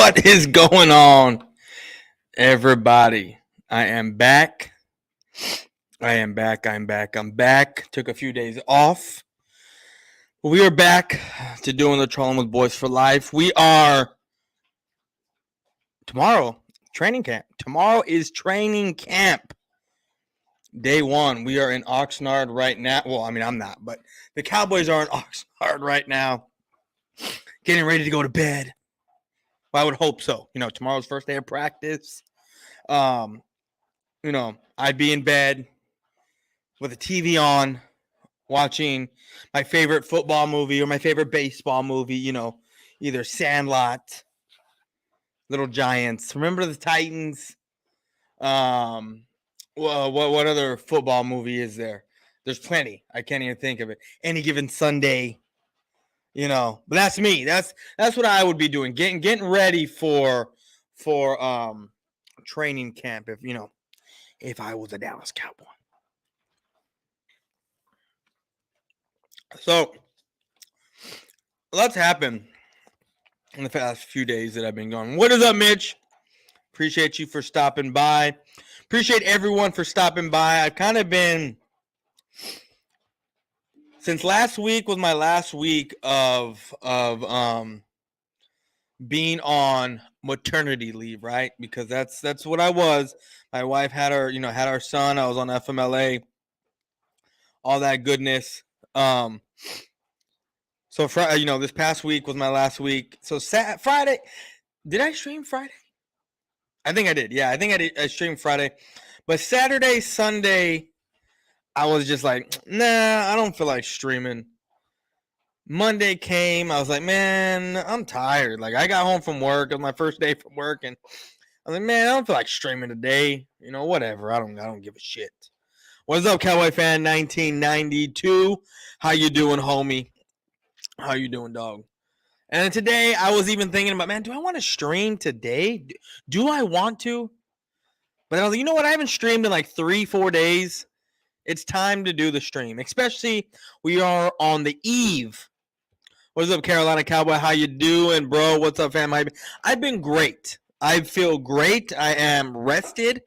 What is going on, everybody? I am back. I'm back. Took a few days off. We are back to doing the trolling with Boyz4Life. We are tomorrow, training camp. Tomorrow is training camp. Day one. We are in Oxnard right now. Well, I mean, I'm not, but the Cowboys are in Oxnard right now. Getting ready to go to bed. Well, I would hope so. Tomorrow's first day of practice. I'd be in bed with the TV on, watching my favorite football movie or my favorite baseball movie, either Sandlot, Little Giants. Remember the Titans? Well, what other football movie is there? There's plenty. I can't even think of it. Any Given Sunday, but that's me. That's what I would be doing. Getting ready for training camp if I was a Dallas Cowboy. So, lots happened in the past few days that I've been gone. What is up, Mitch? Appreciate you for stopping by. Appreciate everyone for stopping by. I've kind of been, since last week was my last week of being on maternity leave, right? Because that's what I was. My wife had our son. I was on FMLA, all that goodness. So this past week was my last week. So Friday, did I stream Friday? I think I did. Yeah, I think I did. I streamed Friday, but Saturday, Sunday, I was just like, nah, I don't feel like streaming. Monday came, I was like, man, I'm tired. Like, I got home from work. It was my first day from work, and I was like, man, I don't feel like streaming today. Whatever. I don't give a shit. What's up, Cowboy fan 1992? How you doing, homie? How you doing, dog? And today, I was even thinking about, man, do I want to stream today? Do I want to? But I was like, you know what? I haven't streamed in like 3-4 days. It's time to do the stream, especially we are on the eve. What's up, Carolina Cowboy? How you doing, bro? What's up, fam? I've been great. I feel great. I am rested.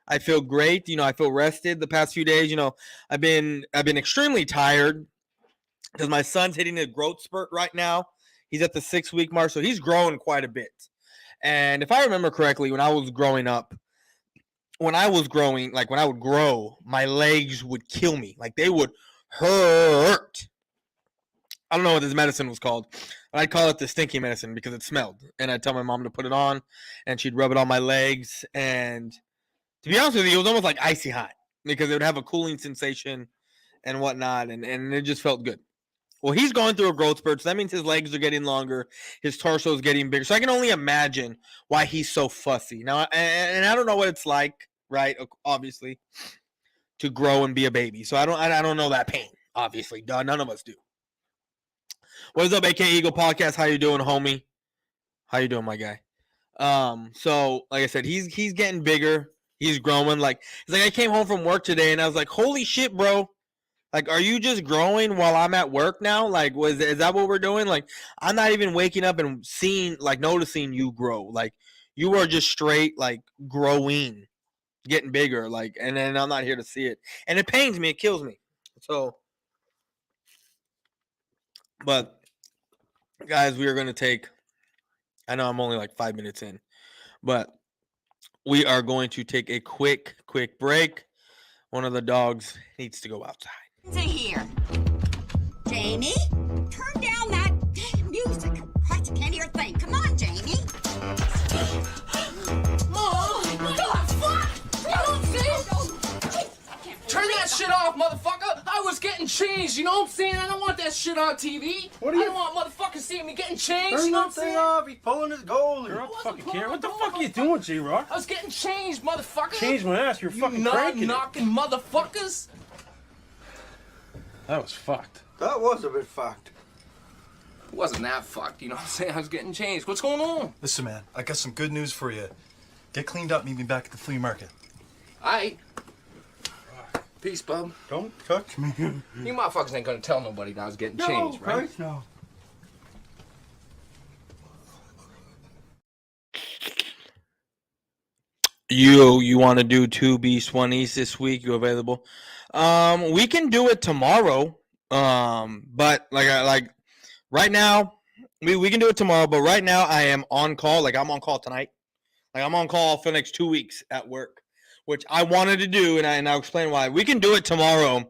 I feel great. I feel rested the past few days. I've been extremely tired because my son's hitting a growth spurt right now. He's at the 6-week mark, so he's growing quite a bit. And if I remember correctly, when I was growing up, when I would grow, my legs would kill me. Like, they would hurt. I don't know what this medicine was called. I'd call it the stinky medicine because it smelled. And I'd tell my mom to put it on, and she'd rub it on my legs. And to be honest with you, it was almost like icy hot because it would have a cooling sensation and whatnot, and it just felt good. Well, he's going through a growth spurt, so that means his legs are getting longer, his torso is getting bigger. So I can only imagine why he's so fussy. Now, and I don't know what it's like, right, obviously, to grow and be a baby. So I don't know that pain, obviously. None of us do. What is up, AK Eagle Podcast? How you doing, homie? How you doing, my guy? So like I said, he's getting bigger. He's growing. Like, it's like I came home from work today, and I was like, holy shit, bro. Like, are you just growing while I'm at work now? Like, is that what we're doing? Like, I'm not even waking up and noticing you grow. Like, you are just straight, like, growing, getting bigger. Like, and then I'm not here to see it. And it pains me. It kills me. So, but, guys, we are going to take, I know I'm only like 5 minutes in, but we are going to take a quick break. One of the dogs needs to go outside. To here. Jamie, turn down that damn music. I can't hear a thing. Come on, Jamie. Mom, what the fuck? You don't see? Turn that shit off, motherfucker. I was getting changed, you know what I'm saying? I don't want that shit on TV. I don't want motherfuckers seeing me getting changed, you know what I'm saying? Off. He's pulling his goal. You're not fucking care. What the fuck are you doing, J-Rock? I was getting changed, motherfucker. Change my ass. You're fucking cranking knocking motherfuckers. That was fucked. That was a bit fucked. It wasn't that fucked, you know what I'm saying? I was getting changed. What's going on? Listen, man, I got some good news for you. Get cleaned up, meet me back at the flea market. Aight. Peace, bub. Don't touch me. You motherfuckers ain't gonna tell nobody that I was getting changed, right? No. You want to do 2B20s this week? You available? We can do it tomorrow. But like right now, we can do it tomorrow. But right now, I am on call. Like I'm on call tonight. Like I'm on call for the next 2 weeks at work, which I wanted to do, and I'll explain why. We can do it tomorrow.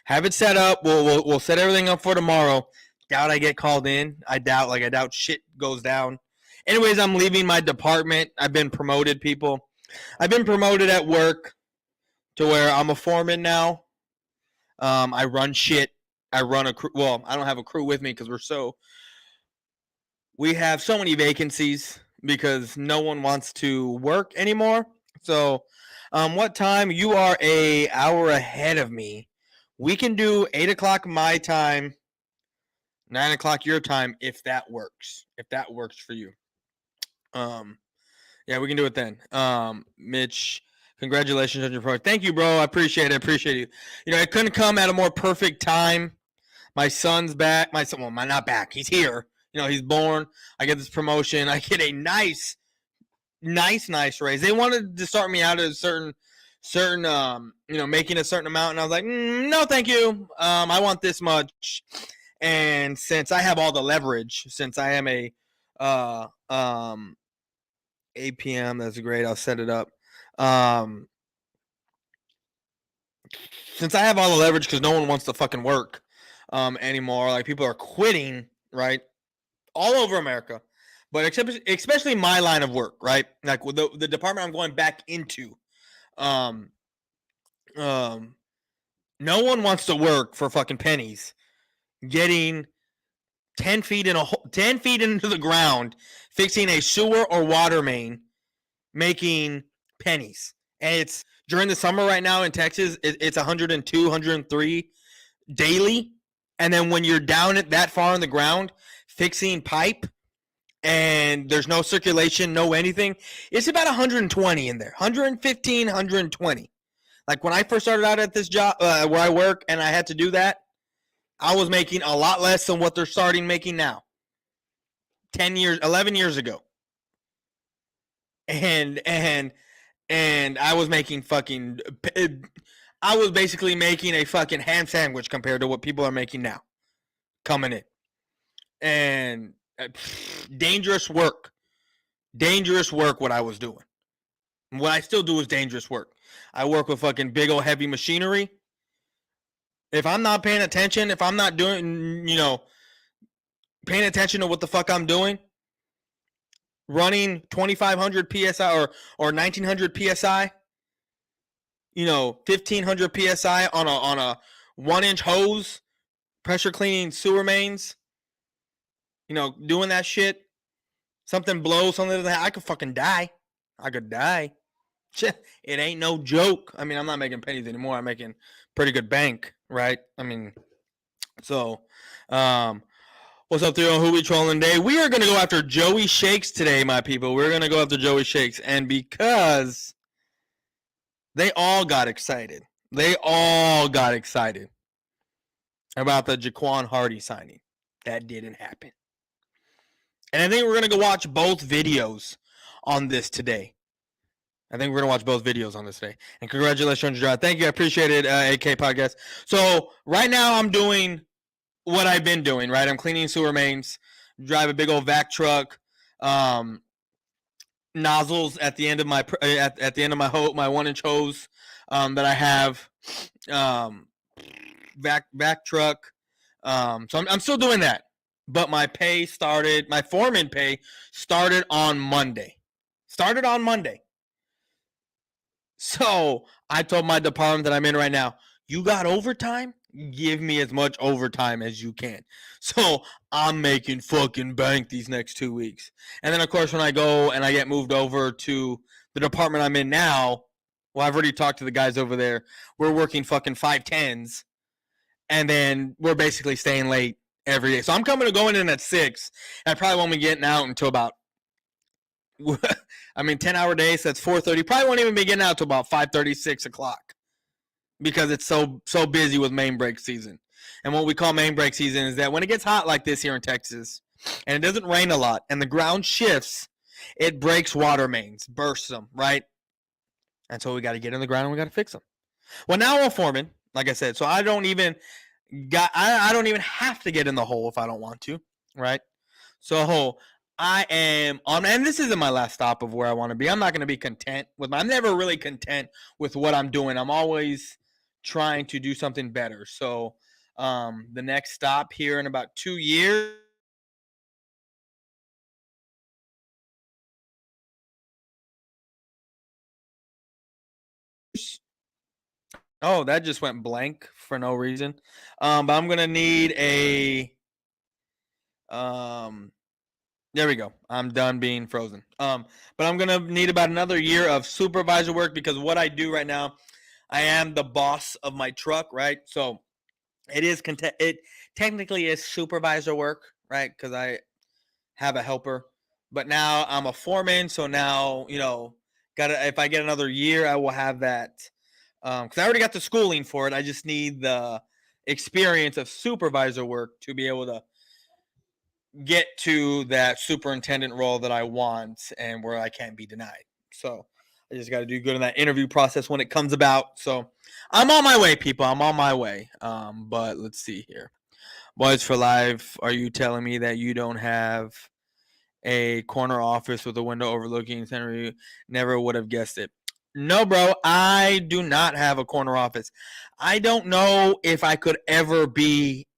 Have it set up. We'll set everything up for tomorrow. Doubt I get called in. I doubt shit goes down. Anyways, I'm leaving my department. I've been promoted, people. I've been promoted at work to where I'm a foreman now. I run shit. I run a crew. Well, I don't have a crew with me because we have so many vacancies because no one wants to work anymore. So, what time? You are an hour ahead of me. We can do 8 o'clock my time, 9 o'clock your time, if that works. If that works for you. Yeah, we can do it then. Mitch, congratulations on your promotion. Thank you, bro. I appreciate it. I appreciate you. You know, it couldn't come at a more perfect time. My son's back. My son, well, not back. He's here. You know, he's born. I get this promotion. I get a nice raise. They wanted to start me out at a certain, making a certain amount, and I was like, no, thank you. I want this much. And since I have all the leverage, since I am a 8 p.m. That's great. I'll set it up. Since I have all the leverage because no one wants to fucking work anymore. Like people are quitting, right? All over America. But especially my line of work, right? Like with the department I'm going back into. No one wants to work for fucking pennies. Getting 10 feet into the ground, fixing a sewer or water main, making pennies. And it's during the summer right now in Texas, it's 102, 103 daily. And then when you're down at that far in the ground, fixing pipe, and there's no circulation, no anything, it's about 120 in there, 115, 120. Like when I first started out at this job where I work and I had to do that, I was making a lot less than what they're starting making now. 11 years ago. And I was making I was basically making a fucking ham sandwich compared to what people are making now. Coming in. And dangerous work what I was doing. What I still do is dangerous work. I work with fucking big old heavy machinery. If I'm not paying attention, if I'm not doing, paying attention to what the fuck I'm doing, running 2,500 PSI or 1,900 PSI, 1,500 PSI on a 1-inch hose, pressure cleaning sewer mains, doing that shit, something blows, something like that, I could fucking die. I could die. It ain't no joke. I mean, I'm not making pennies anymore. I'm making pretty good bank, right? I mean, so, what's up, Theo? Who we trolling today? We are going to go after Joey Shakes today, my people. We're going to go after Joey Shakes. And because they all got excited. About the Jaquan Hardy signing. That didn't happen. And I think we're going to go watch both videos on this today. And congratulations, John. Thank you. I appreciate it, AK Podcast. So right now I'm doing what I've been doing, right? I'm cleaning sewer mains, drive a big old vac truck, nozzles at the end of my at the end of my 1-inch hose that I have, vac truck. So I'm still doing that, but my foreman pay started on Monday. So I told my department that I'm in right now, you got overtime? Give me as much overtime as you can. So I'm making fucking bank these next 2 weeks. And then, of course, when I go and I get moved over to the department I'm in now, well, I've already talked to the guys over there. We're working fucking 5/10s. And then we're basically staying late every day. So I'm going in at 6. And I probably won't be getting out until about 10-hour days, so that's 4:30. Probably won't even be getting out till about 5:30, 6 o'clock because it's so busy with main break season. And what we call main break season is that when it gets hot like this here in Texas and it doesn't rain a lot and the ground shifts, it breaks water mains, bursts them, right? And so we got to get in the ground and we got to fix them. Well, now I'm a foreman, like I said, so I don't even have to get in the hole if I don't want to, right? So I am on, and this isn't my last stop of where I want to be. I'm not going to be content with I'm never really content with what I'm doing. I'm always trying to do something better. So the next stop here in about 2 years. Oh, that just went blank for no reason. But I'm gonna need a there we go. I'm done being frozen. But I'm gonna need about another year of supervisor work because what I do right now, I am the boss of my truck, right? So it technically is supervisor work, right? Because I have a helper. But now I'm a foreman, so now if I get another year, I will have that. Because I already got the schooling for it. I just need the experience of supervisor work to be able to get to that superintendent role that I want and where I can't be denied. So I just got to do good in that interview process when it comes about. So I'm on my way, people. I'm on my way. But let's see here. Boyz4Life, are you telling me that you don't have a corner office with a window overlooking center? Never would have guessed it. No, bro, I do not have a corner office. I don't know if I could ever be.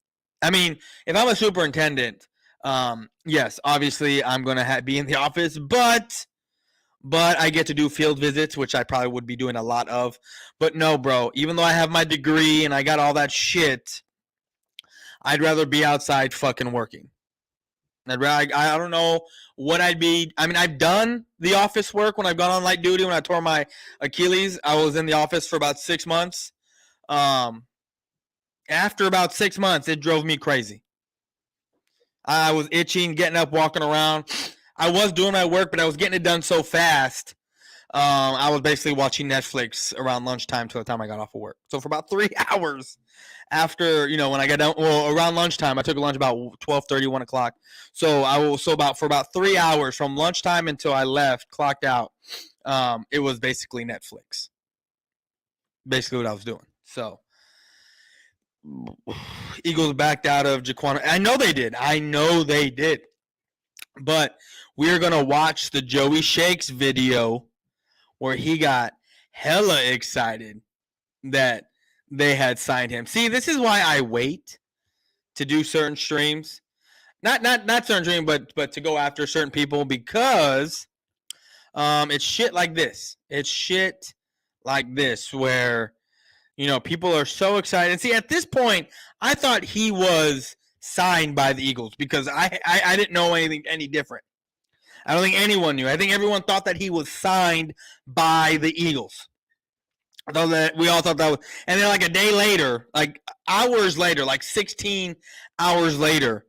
I mean, if I'm a superintendent, yes, obviously I'm going to be in the office, but I get to do field visits, which I probably would be doing a lot of. But no, bro, even though I have my degree and I got all that shit, I'd rather be outside fucking working. I don't know what I'd be. I mean, I've done the office work when I've gone on light duty. When I tore my Achilles, I was in the office for about 6 months. After about 6 months, it drove me crazy. I was itching, getting up, walking around. I was doing my work, but I was getting it done so fast. I was basically watching Netflix around lunchtime till the time I got off of work. So for about 3 hours after, when I got done, around lunchtime, I took a lunch about 12:30, 1 o'clock. So for about 3 hours from lunchtime until I left, clocked out, it was basically Netflix. Basically what I was doing. So Eagles backed out of Jaquan. I know they did. But we're going to watch the Joey Shakes video where he got hella excited that they had signed him. See, this is why I wait to do certain streams. Not certain streams, but to go after certain people because it's shit like this. It's shit like this where, people are so excited. And see, at this point, I thought he was signed by the Eagles because I didn't know anything any different. I don't think anyone knew. I think everyone thought that he was signed by the Eagles. I thought that we all thought that was, and then like a day later, like hours later, like 16 hours later,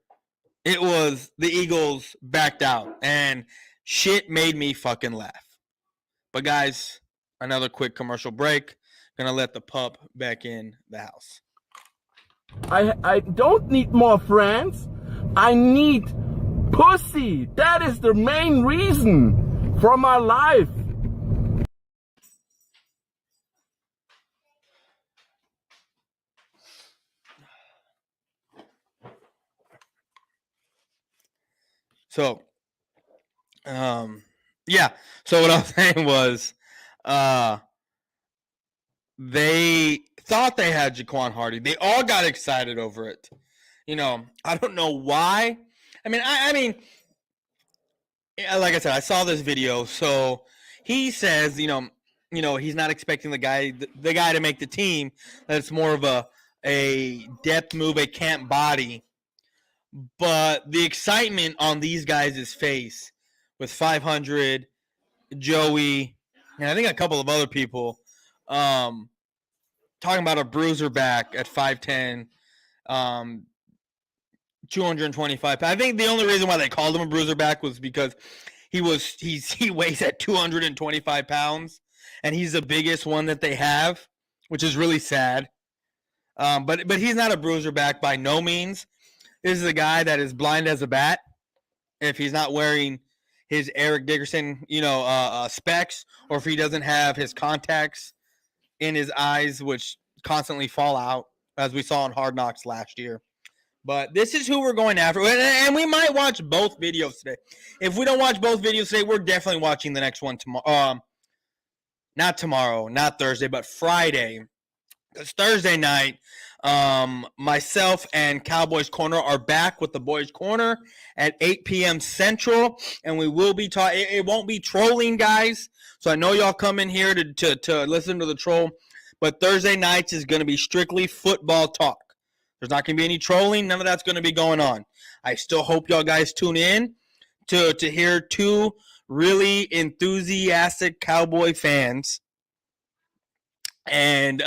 it was the Eagles backed out, and shit made me fucking laugh. But guys, another quick commercial break. Gonna let the pup back in the house. I don't need more friends. I need pussy. That is the main reason for my life. So, yeah. So what I was saying was, they thought they had Jaquan Hardy. They all got excited over it. I don't know why. I mean, like I said, I saw this video. So he says, he's not expecting the guy to make the team. That it's more of a depth move, a camp body. But the excitement on these guys' face with 500, Joey, and I think a couple of other people, talking about a bruiser back at 5'10", 225 pounds. I think the only reason why they called him a bruiser back was because he weighs at 225 pounds, and he's the biggest one that they have, which is really sad. But he's not a bruiser back by no means. This is a guy that is blind as a bat. If he's not wearing his Eric Dickerson, specs, or if he doesn't have his contacts in his eyes, which constantly fall out, as we saw in Hard Knocks last year. But this is who we're going after. And we might watch both videos today. If we don't watch both videos today, we're definitely watching the next one tomorrow. Not tomorrow, not Thursday, but Friday. Because Thursday night, myself and Cowboys Corner are back with the Boys Corner at 8 p.m. Central. And we will be talking. It won't be trolling, guys. So I know y'all come in here to listen to the troll. But Thursday nights is going to be strictly football talk. There's not going to be any trolling. None of that's going to be going on. I still hope y'all guys tune in to hear two really enthusiastic Cowboy fans and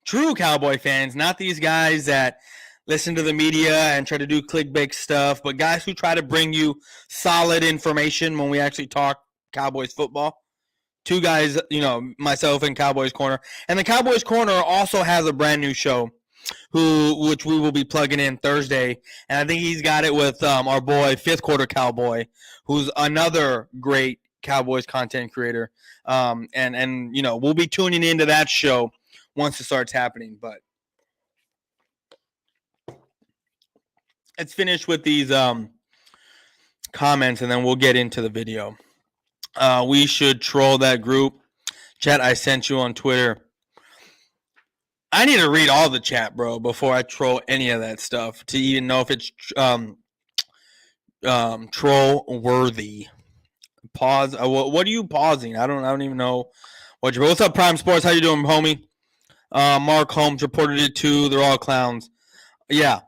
true Cowboy fans, not these guys that listen to the media and try to do clickbait stuff, but guys who try to bring you solid information when we actually talk Cowboys football. Two guys, myself and Cowboys Corner. And the Cowboys Corner also has a brand new show which we will be plugging in Thursday. And I think he's got it with our boy, Fifth Quarter Cowboy, who's another great Cowboys content creator. And we'll be tuning into that show once it starts happening. But let's finish with these comments, and then we'll get into the video. We should troll that group. Chat, I sent you on Twitter. I need to read all the chat, bro, before I troll any of that stuff to even know if it's troll worthy. Pause. What are you pausing? I don't even know what's up, Prime Sports. How you doing, homie? Mark Holmes reported it too. They're all clowns. Yeah.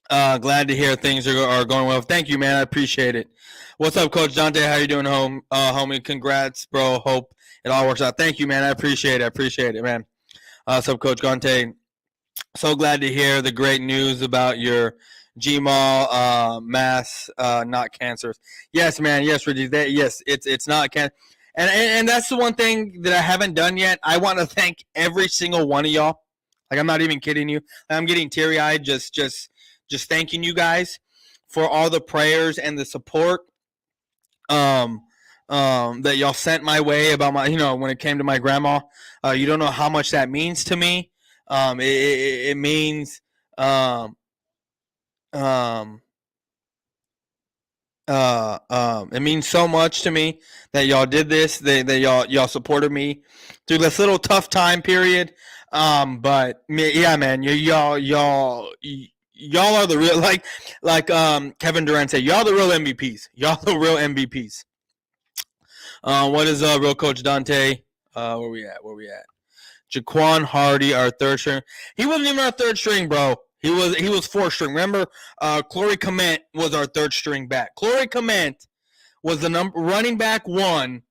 Glad to hear things are going well. Thank you, man. I appreciate it. What's up, Coach Dante? How you doing, homie? Congrats, bro. Hope it all works out. Thank you, man. I appreciate it, man. What's up, Coach Dante? So glad to hear the great news about your GMAL mass, not cancers. Yes, man. Yes, Reggie. Yes, it's not cancer. And that's the one thing that I haven't done yet. I want to thank every single one of y'all. Like, I'm not even kidding you. I'm getting teary-eyed just thanking you guys for all the prayers and the support that y'all sent my way about my, when it came to my grandma. You don't know how much that means to me. It means it means so much to me that y'all did this, that y'all supported me through this little tough time period. But yeah, man, y'all are the real, like Kevin Durant said, y'all the real MVPs. Y'all the real MVPs. What is real Coach Dante? Where we at? Jaquan Hardy, our third string. He wasn't even our third string, bro. He was fourth string. Remember, Corey Clement was our third string back. Corey Clement was the running back one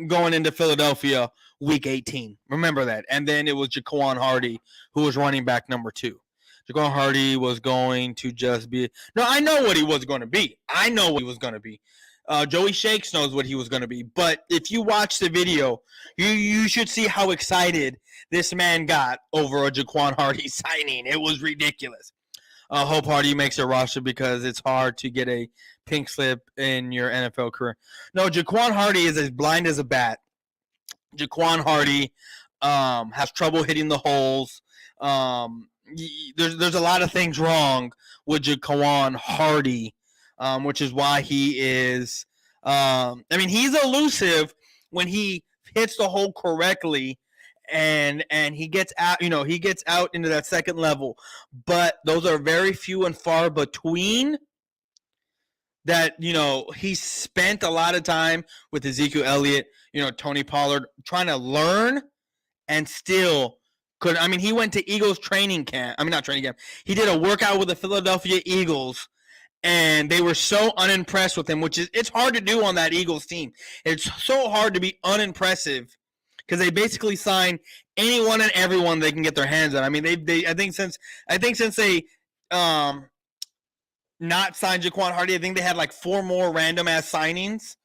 going into Philadelphia week 18. Remember that. And then it was Jaquan Hardy who was running back number 2. Jaquan Hardy was going to just be – no, I know what he was going to be. Joey Shakes knows what he was going to be. But if you watch the video, you should see how excited this man got over a Jaquan Hardy signing. It was ridiculous. Hope Hardy makes a roster because it's hard to get a pink slip in your NFL career. No, Jaquan Hardy is as blind as a bat. Jaquan Hardy has trouble hitting the holes. There's a lot of things wrong with Jaquan Hardy, which is why he is he's elusive when he hits the hole correctly and he gets out, he gets out into that second level. But those are very few and far between that, he spent a lot of time with Ezekiel Elliott, Tony Pollard, trying to learn and still could. He went to Eagles training camp. Not training camp. He did a workout with the Philadelphia Eagles, and they were so unimpressed with him, it's hard to do on that Eagles team. It's so hard to be unimpressive because they basically sign anyone and everyone they can get their hands on. I think since they not signed Jaquan Hardy, I think they had like 4 more random ass signings.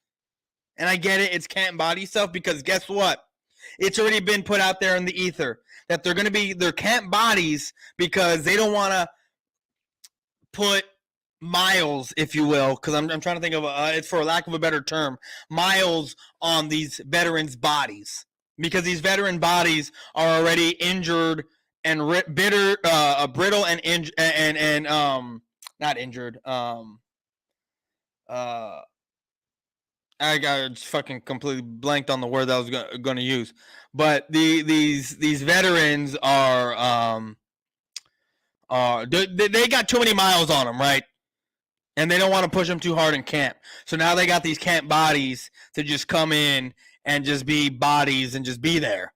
And I get it, it's can't body stuff because guess what? It's already been put out there in the ether that they're going to be their can't bodies because they don't want to put miles, if you will, because I'm trying to think of it's for lack of a better term, miles on these veterans' bodies, because these veteran bodies are already injured and brittle and not injured. I got fucking completely blanked on the word that I was going to use, but these veterans are they got too many miles on them, right? And they don't want to push them too hard in camp. So now they got these camp bodies to just come in and just be bodies and just be there.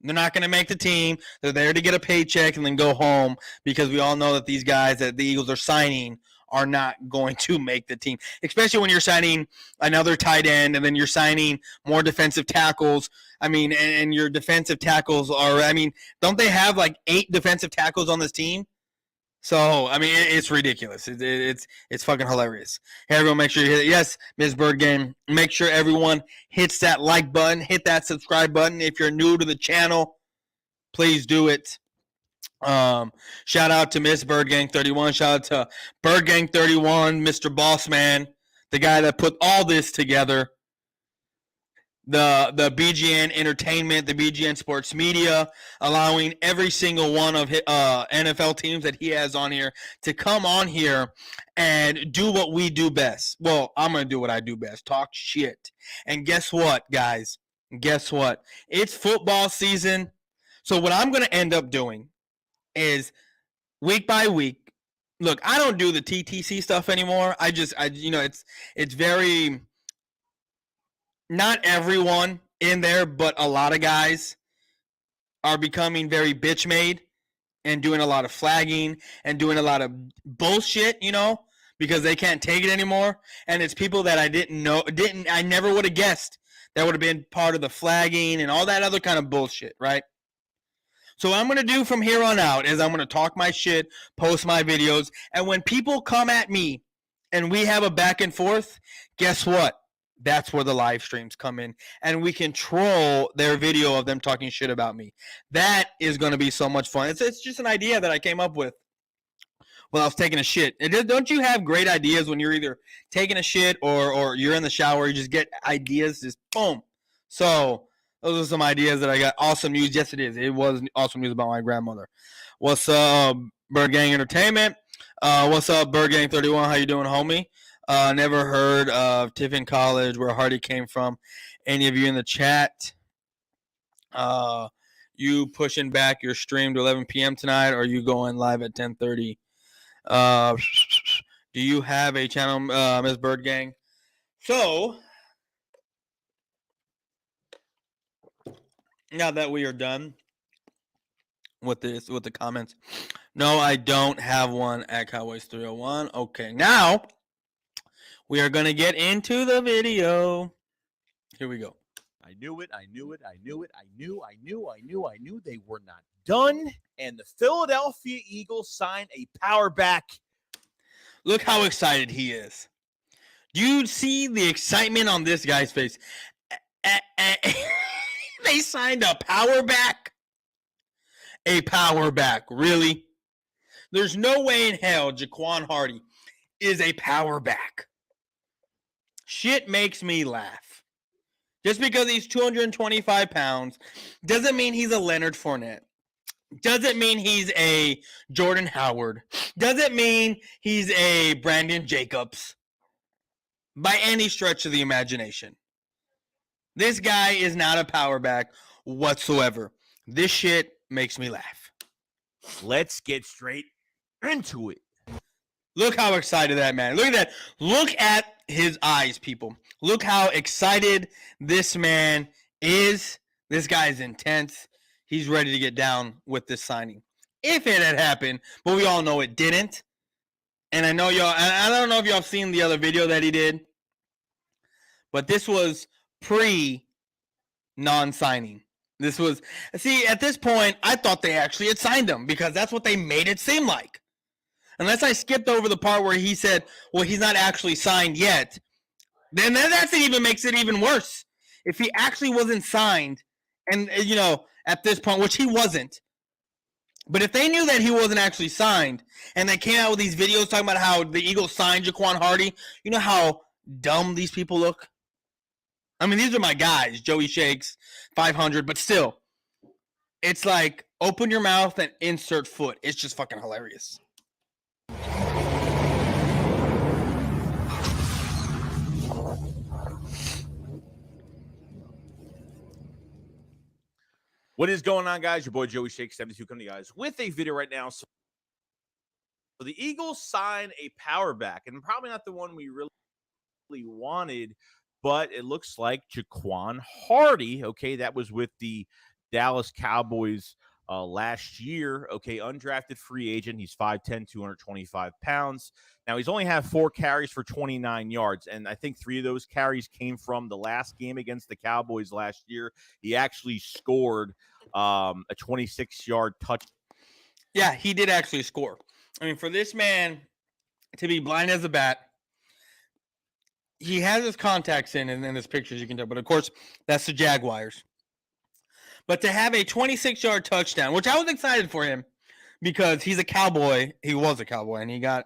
They're not going to make the team. They're there to get a paycheck and then go home, because we all know that these guys that the Eagles are signing are not going to make the team, especially when you're signing another tight end and then you're signing more defensive tackles. I mean, and your defensive tackles are, I mean, don't they have like 8 defensive tackles on this team? So, I mean, it's ridiculous. It's fucking hilarious. Hey, everyone, make sure you hit it. Yes, Ms. Bird Game. Make sure everyone hits that like button. Hit that subscribe button. If you're new to the channel, please do it. Shout out to Miss Bird Gang 31. Shout out to Bird Gang 31, Mr. Bossman, the guy that put all this together. The BGN Entertainment, the BGN Sports Media, allowing every single one of his, NFL teams that he has on here to come on here and do what we do best. Well, I'm going to do what I do best, talk shit. And guess what, guys? Guess what? It's football season. So what I'm going to end up doing is week by week. Look, I don't do the TTC stuff anymore. It's very... Not everyone in there, but a lot of guys are becoming very bitch made and doing a lot of flagging and doing a lot of bullshit, because they can't take it anymore. And it's people that I never would have guessed that would have been part of the flagging and all that other kind of bullshit, right? So what I'm going to do from here on out is I'm going to talk my shit, post my videos, and when people come at me and we have a back and forth, guess what? That's where the live streams come in, and we can troll their video of them talking shit about me. That is going to be so much fun. It's just an idea that I came up with while I was taking a shit. Don't you have great ideas when you're either taking a shit or you're in the shower? You just get ideas, just boom. So those are some ideas that I got. Awesome news. Yes, it is. It was awesome news about my grandmother. What's up, Bird Gang Entertainment? What's up, Bird Gang 31? How you doing, homie? Never heard of Tiffin College, where Hardy came from. Any of you in the chat? You pushing back your stream to 11 p.m. tonight, or are you going live at 10:30? Do you have a channel, Ms. Bird Gang? So, now that we are done with the comments, no, I don't have one at Cowboys 301. Okay, now we are going to get into the video. Here we go. I knew it. I knew they were not done. And the Philadelphia Eagles signed a power back. Look how excited he is. Do you see the excitement on this guy's face? They signed a power back? A power back, really? There's no way in hell Jaquan Hardy is a power back. Shit makes me laugh. Just because he's 225 pounds doesn't mean he's a Leonard Fournette. Doesn't mean he's a Jordan Howard. Doesn't mean he's a Brandon Jacobs. By any stretch of the imagination. This guy is not a power back whatsoever. This shit makes me laugh. Let's get straight into it. Look how excited that man. Look at that. Look at his eyes, people. Look how excited this man is. This guy is intense. He's ready to get down with this signing. If it had happened, but we all know it didn't. And I know y'all, I don't know if y'all have seen the other video that he did, but this was pre-non-signing. This was, see, at this point, I thought they actually had signed him because that's what they made it seem like. Unless I skipped over the part where he said, well, he's not actually signed yet, then that even makes it even worse. If he actually wasn't signed, and, at this point, which he wasn't, But if they knew that he wasn't actually signed, and they came out with these videos talking about how the Eagles signed Jaquan Hardy, you know how dumb these people look? I mean, these are my guys, Joey Shakes, 500, but still, it's like, open your mouth and insert foot. It's just fucking hilarious. What is going on, guys? Your boy Joey Shake 72 coming to you guys with a video right now. So the Eagles sign a power back, and probably not the one we really wanted, but it looks like Jaquan Hardy. Okay, that was with the Dallas Cowboys last year. Okay, undrafted free agent. He's 5'10", 225 pounds. Now, he's only had 4 carries for 29 yards, and I think 3 of those carries came from the last game against the Cowboys last year. He actually scored a 26-yard touch. Yeah, he did actually score. I mean, for this man to be blind as a bat, he has his contacts in his pictures, you can tell. But, of course, that's the Jaguars. But to have a 26-yard touchdown, which I was excited for him because he's a Cowboy. He was a Cowboy, and he hit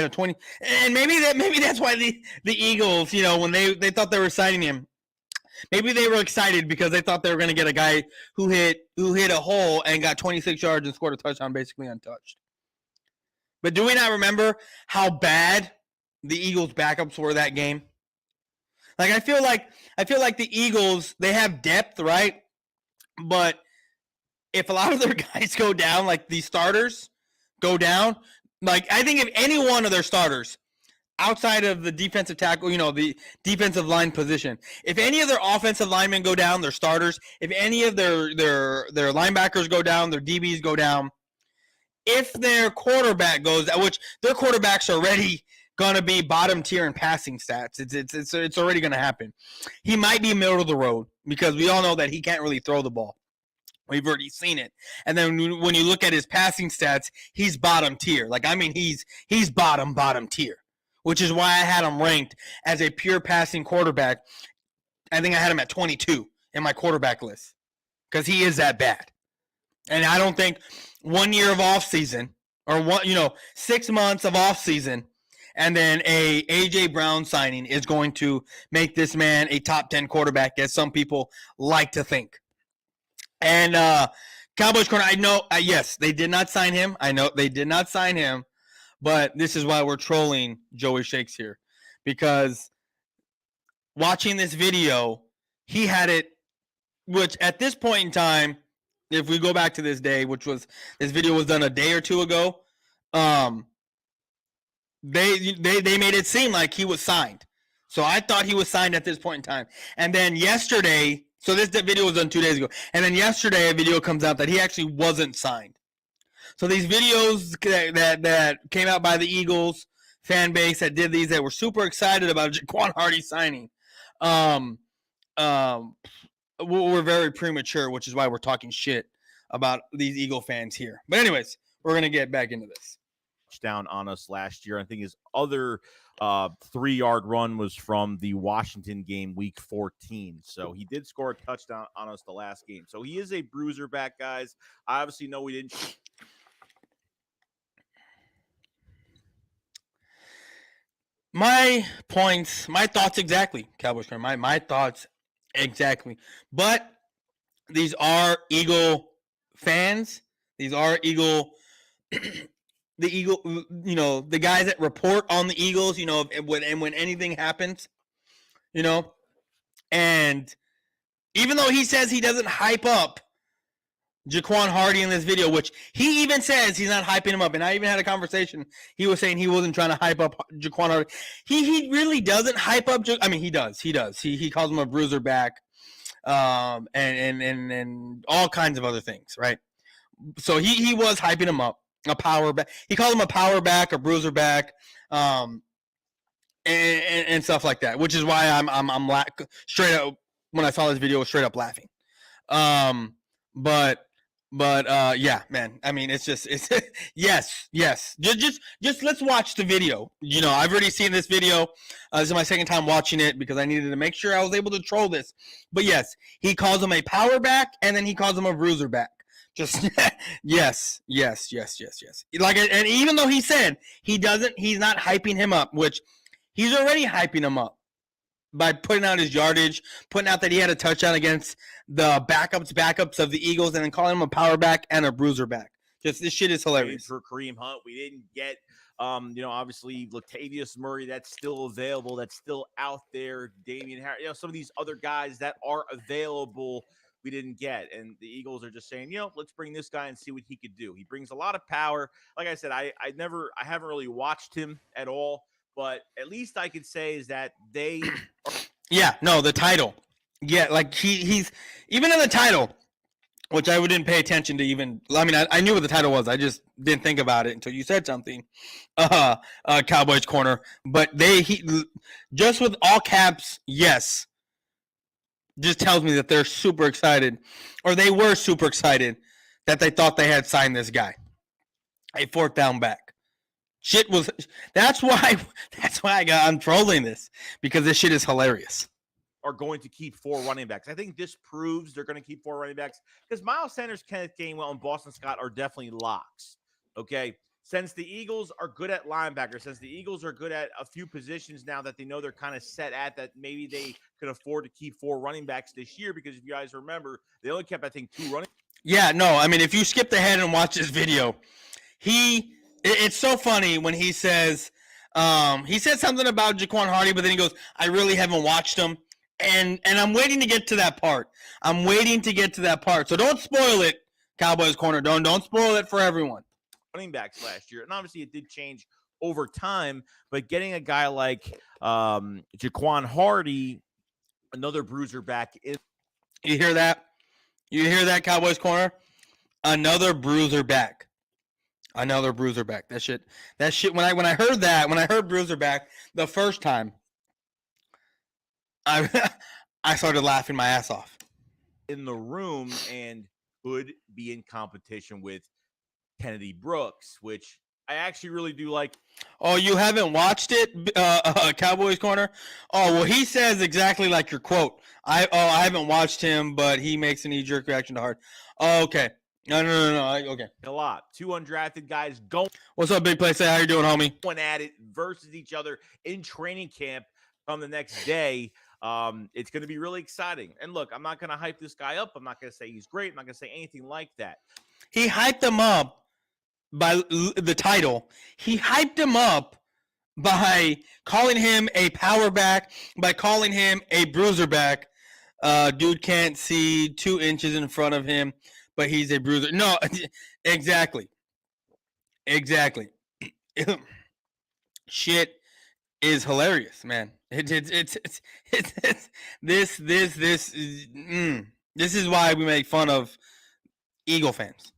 a 20. And maybe that's why the Eagles, you know, when they thought they were signing him, maybe they were excited because they thought they were going to get a guy who hit a hole and got 26 yards and scored a touchdown basically untouched. But do we not remember how bad the Eagles' backups were that game? Like I feel like the Eagles, they have depth, right? But if a lot of their guys go down, like these starters go down, like I think if any one of their starters outside of the defensive tackle, you know, the defensive line position, if any of their offensive linemen go down, their starters, if any of their linebackers go down, their DBs go down, if their quarterback goes down, which their quarterbacks are already going to be bottom tier in passing stats. It's already going to happen. He might be middle of the road because we all know that he can't really throw the ball. We've already seen it. And then when you look at his passing stats, he's bottom tier. Like, I mean, he's bottom tier, which is why I had him ranked as a pure passing quarterback. I think I had him at 22 in my quarterback list because he is that bad. And I don't think 1 year of offseason or 6 months of offseason and then a A.J. Brown signing is going to make this man a top 10 quarterback, as some people like to think. And Cowboys corner, I know, yes, they did not sign him. I know they did not sign him, but this is why we're trolling Joey Shakes here. Because watching this video, he had it, which at this point in time, if we go back to this day, which was, this video was done a day or two ago, they made it seem like he was signed. So I thought he was signed at this point in time. And then yesterday, so this video was done 2 days ago. And then yesterday a video comes out that he actually wasn't signed. So these videos that came out by the Eagles fan base that did these, that were super excited about Jaquan Hardy signing, we're very premature, which is why we're talking shit about these Eagle fans here. But anyways, we're going to get back into this. Down on us last year. I think his other 3-yard run was from the Washington game, week 14. So he did score a touchdown on us the last game. So he is a bruiser back, guys. I obviously know we didn't. My thoughts exactly, Cowboys. My thoughts exactly. But these are Eagle fans. These are Eagle. The Eagle, you know, the guys that report on the Eagles, you know, when anything happens, you know, and even though he says he doesn't hype up Jaquan Hardy in this video, which he even says he's not hyping him up, and I even had a conversation. He was saying he wasn't trying to hype up Jaquan Hardy. He really doesn't hype up. I mean, he does. He calls him a bruiser back, and all kinds of other things, right? So he was hyping him up. A power back. He called him a power back, a bruiser back, and stuff like that. Which is why I'm straight up, when I saw this video, straight up laughing. But yeah, man. I mean, it's yes. Just let's watch the video. You know, I've already seen this video. This is my second time watching it because I needed to make sure I was able to troll this. But yes, he calls him a power back, and then he calls him a bruiser back. Just yes. Like, and even though he said he's not hyping him up, which he's already hyping him up by putting out his yardage, putting out that he had a touchdown against the backups of the Eagles, and then calling him a power back and a bruiser back. Just this shit is hilarious. For Kareem Hunt, we didn't get, obviously Latavius Murray. That's still available. That's still out there. Damian Harris, some of these other guys that are available. We didn't get, and the Eagles are just saying, let's bring this guy and see what he could do. He brings a lot of power. Like I said, I haven't really watched him at all, but at least I could say is that they the title. Yeah, like he's even in the title, which I didn't pay attention to even. I mean, I knew what the title was. I just didn't think about it until you said something. Cowboys Corner, but he just with all caps, yes. Just tells me that they're super excited, or they were super excited that they thought they had signed this guy, a fourth down back. Shit was. That's why I'm trolling this, because this shit is hilarious. Are going to keep 4 running backs. I think this proves they're going to keep 4 running backs because Miles Sanders, Kenneth Gainwell, and Boston Scott are definitely locks. Okay. Since the Eagles are good at linebackers, since the Eagles are good at a few positions now that they know they're kind of set at, that maybe they could afford to keep 4 running backs this year, because if you guys remember, they only kept, I think, 2 running. Yeah, no, I mean, if you skipped ahead and watched this video, it's so funny when he says, he said something about Jaquan Hardy, but then he goes, I really haven't watched him. And I'm waiting to get to that part. So don't spoil it, Cowboys Corner. Don't spoil it for everyone. Running backs last year, and obviously it did change over time, but getting a guy like Jaquan Hardy, another bruiser back in. You hear that, Cowboys Corner? Another bruiser back. That shit when I heard bruiser back the first time, I started laughing my ass off. In the room and could be in competition with Kennedy Brooks, which I actually really do like. Oh, you haven't watched it, Cowboys Corner? Oh, well, he says exactly like your quote. I haven't watched him, but he makes a knee-jerk reaction to Hard. Oh, okay. No. Okay. A lot. 2 undrafted guys going. What's up, Big Play? Say, how you doing, homie? Going at it versus each other in training camp on the next day. It's going to be really exciting. And look, I'm not going to hype this guy up. I'm not going to say he's great. I'm not going to say anything like that. He hyped him up by the title. He hyped him up by calling him a power back, by calling him a bruiser back. Dude can't see 2 inches in front of him, but he's a bruiser. No, exactly. Shit is hilarious, man. This is why we make fun of Eagle fans.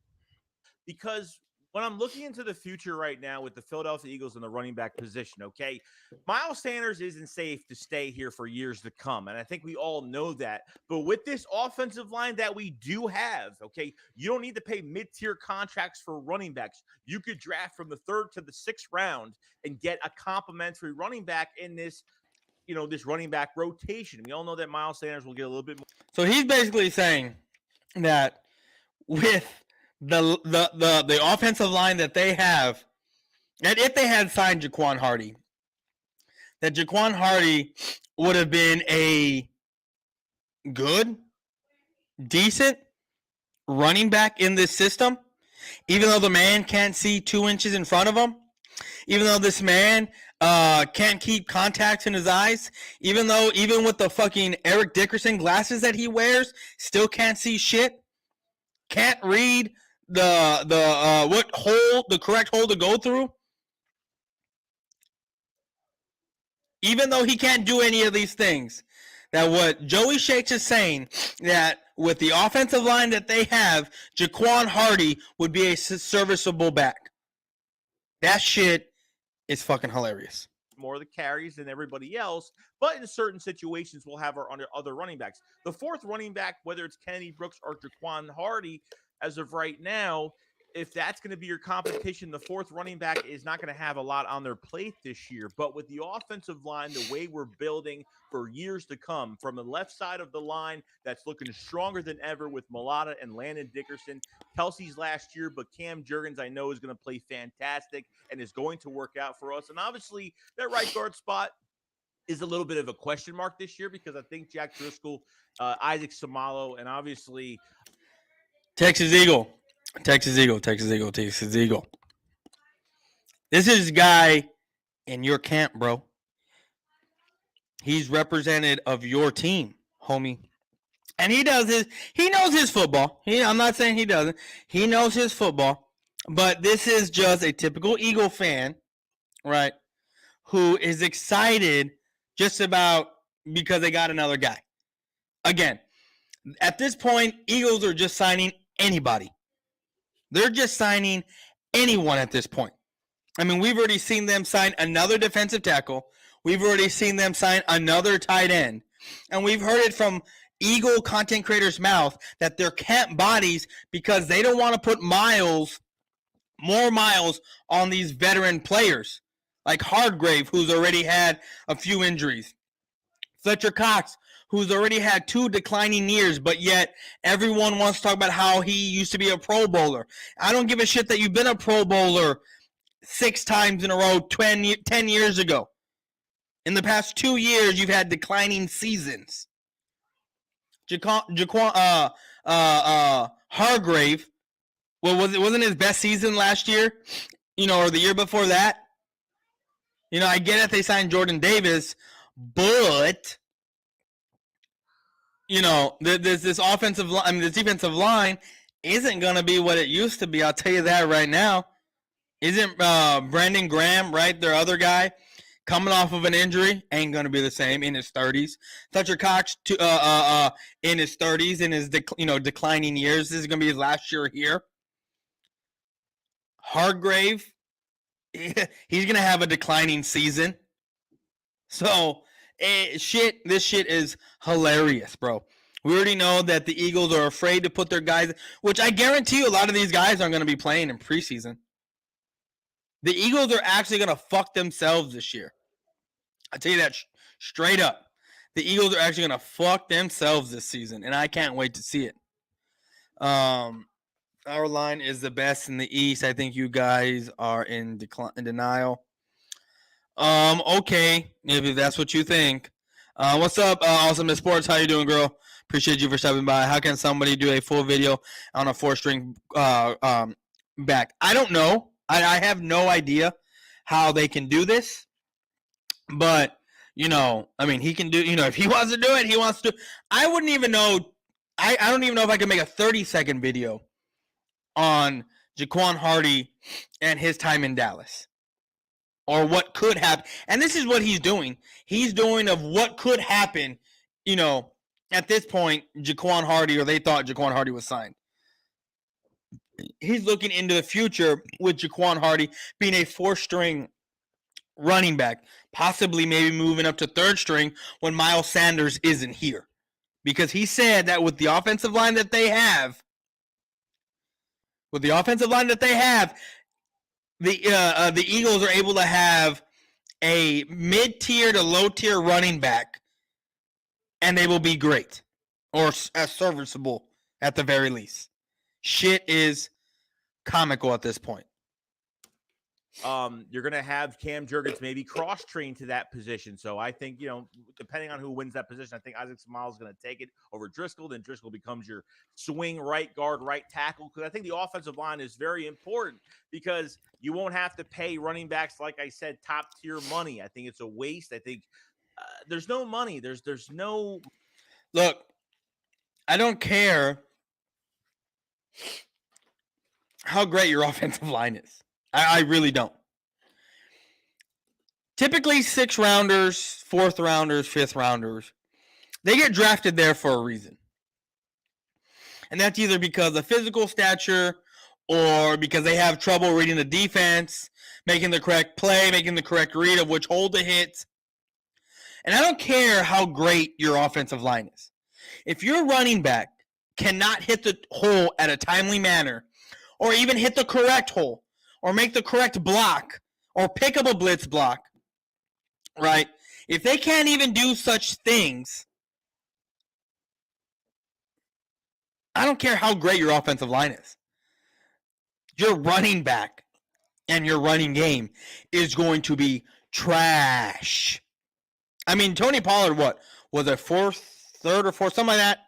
Because when I'm looking into the future right now with the Philadelphia Eagles in the running back position, okay, Miles Sanders isn't safe to stay here for years to come. And I think we all know that. But with this offensive line that we do have, okay, you don't need to pay mid-tier contracts for running backs. You could draft from the 3rd to the 6th round and get a complimentary running back in this, this running back rotation. We all know that Miles Sanders will get a little bit more. So he's basically saying that with the offensive line that they have, that if they had signed Jaquan Hardy, that Jaquan Hardy would have been a good, decent running back in this system, even though the man can't see 2 inches in front of him, even though this man can't keep contacts in his eyes, even with the fucking Eric Dickerson glasses that he wears, still can't see shit, can't read the correct hole to go through. Even though he can't do any of these things, that what Joey Shakes is saying, that with the offensive line that they have, Jaquan Hardy would be a serviceable back. That shit is fucking hilarious. More of the carries than everybody else, but in certain situations we'll have our other running backs. The 4th running back, whether it's Kennedy Brooks or Jaquan Hardy, as of right now, if that's going to be your competition, the fourth running back is not going to have a lot on their plate this year. But with the offensive line, the way we're building for years to come, from the left side of the line, that's looking stronger than ever with Mulata and Landon Dickerson. Kelsey's last year, but Cam Jurgens, I know, is going to play fantastic and is going to work out for us. And obviously, that right guard spot is a little bit of a question mark this year because I think Jack Driscoll, Isaac Samalo, and obviously Texas Eagle. This is a guy in your camp, bro. He's representative of your team, homie. And he knows his football. I'm not saying he doesn't. He knows his football. But this is just a typical Eagle fan, right, who is excited just about because they got another guy. Again, at this point, Eagles are just signing anybody. They're just signing anyone at this point. I mean, we've already seen them sign another defensive tackle. We've already seen them sign another tight end. And we've heard it from Eagle content creators' mouth that they're camp bodies because they don't want to put more miles on these veteran players. Like Hardgrave, who's already had a few injuries. Fletcher Cox, who's already had 2 declining years, but yet everyone wants to talk about how he used to be a Pro Bowler. I don't give a shit that you've been a Pro Bowler 6 times in a row 10 years ago. In the past 2 years, you've had declining seasons. Hargrave, wasn't his best season last year, or the year before that? I get it, they signed Jordan Davis, but this offensive line, this defensive line isn't going to be what it used to be. I'll tell you that right now. Isn't Brandon Graham, right, their other guy, coming off of an injury? Ain't going to be the same in his 30s. Fletcher Cox in his 30s, in his declining years. This is going to be his last year here. Hargrave, he's going to have a declining season. So, this shit is hilarious, bro. We already know that the Eagles are afraid to put their guys, which I guarantee you a lot of these guys aren't going to be playing in preseason. The Eagles are actually going to fuck themselves this year. I tell you that straight up. The Eagles are actually going to fuck themselves this season, and I can't wait to see it. Our line is the best in the East. I think you guys are in denial. Okay, if that's what you think. What's up, Awesome Sports? How you doing, girl? Appreciate you for stopping by. How can somebody do a full video on a 4-string back? I don't know. I have no idea how they can do this. But, I mean, he can do, if he wants to do it, he wants to. I wouldn't even know. I don't even know if I can make a 30-second video on Jaquan Hardy and his time in Dallas. Or what could happen. And this is what he's doing. He's doing of what could happen, at this point, Jaquan Hardy, or they thought Jaquan Hardy was signed. He's looking into the future with Jaquan Hardy being a 4-string running back, possibly maybe moving up to 3rd string when Miles Sanders isn't here. Because he said that with the offensive line that they have, the Eagles are able to have a mid-tier to low-tier running back, and they will be great, or serviceable at the very least. Shit is comical at this point. You're going to have Cam Jurgens maybe cross-trained to that position. So I think, depending on who wins that position, I think Isaac Samalo is going to take it over Driscoll. Then Driscoll becomes your swing right guard, right tackle. Because I think the offensive line is very important because you won't have to pay running backs, like I said, top-tier money. I think it's a waste. I think there's no money. There's no... Look, I don't care how great your offensive line is. I really don't. Typically, 6th rounders, 4th rounders, 5th rounders, they get drafted there for a reason. And that's either because of physical stature or because they have trouble reading the defense, making the correct play, making the correct read of which hole to hit. And I don't care how great your offensive line is. If your running back cannot hit the hole at a timely manner, or even hit the correct hole, or make the correct block, or pick up a blitz block, right? If they can't even do such things, I don't care how great your offensive line is. Your running back and your running game is going to be trash. I mean, Tony Pollard, what? Was it third or fourth, something like that?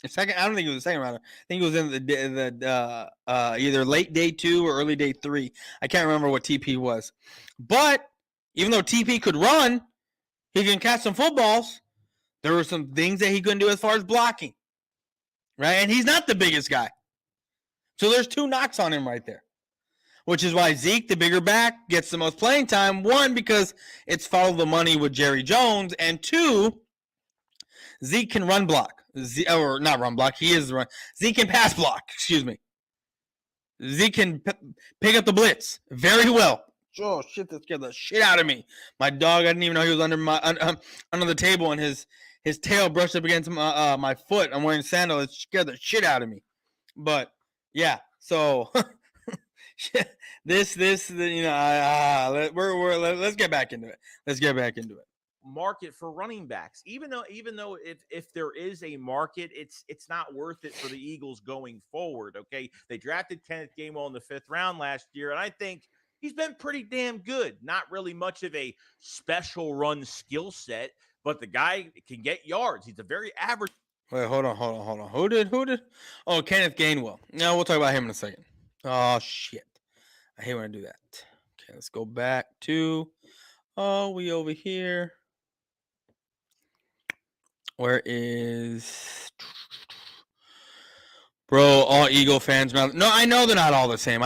Second, I don't think it was the second round. I think it was in the either late day 2 or early day 3. I can't remember what TP was. But even though TP could run, he can catch some footballs. There were some things that he couldn't do as far as blocking, right? And he's not the biggest guy. So there's 2 knocks on him right there, which is why Zeke, the bigger back, gets the most playing time. 1, because it's follow the money with Jerry Jones, and 2, Zeke can run block. Or not run block. He is run. Zeke can pass block. Excuse me. Zeke can pick up the blitz very well. Oh shit! That scared the shit out of me. My dog. I didn't even know he was under under the table, and his tail brushed up against my foot. I'm wearing sandals. It scared the shit out of me. But yeah. So this let's get back into it. Let's get back into it. Market for running backs, even though if there is a market, it's not worth it for the Eagles going forward. Okay, they drafted Kenneth Gainwell in the 5th round last year, and I think he's been pretty damn good. Not really much of a special run skill set, but the guy can get yards. He's a very average. Wait, hold on. Who did? Oh, Kenneth Gainwell. No, we'll talk about him in a second. Oh shit, I hate when I do that. Okay, let's go back to we over here. Where is bro? All Eagle fans. No, I know they're not all the same.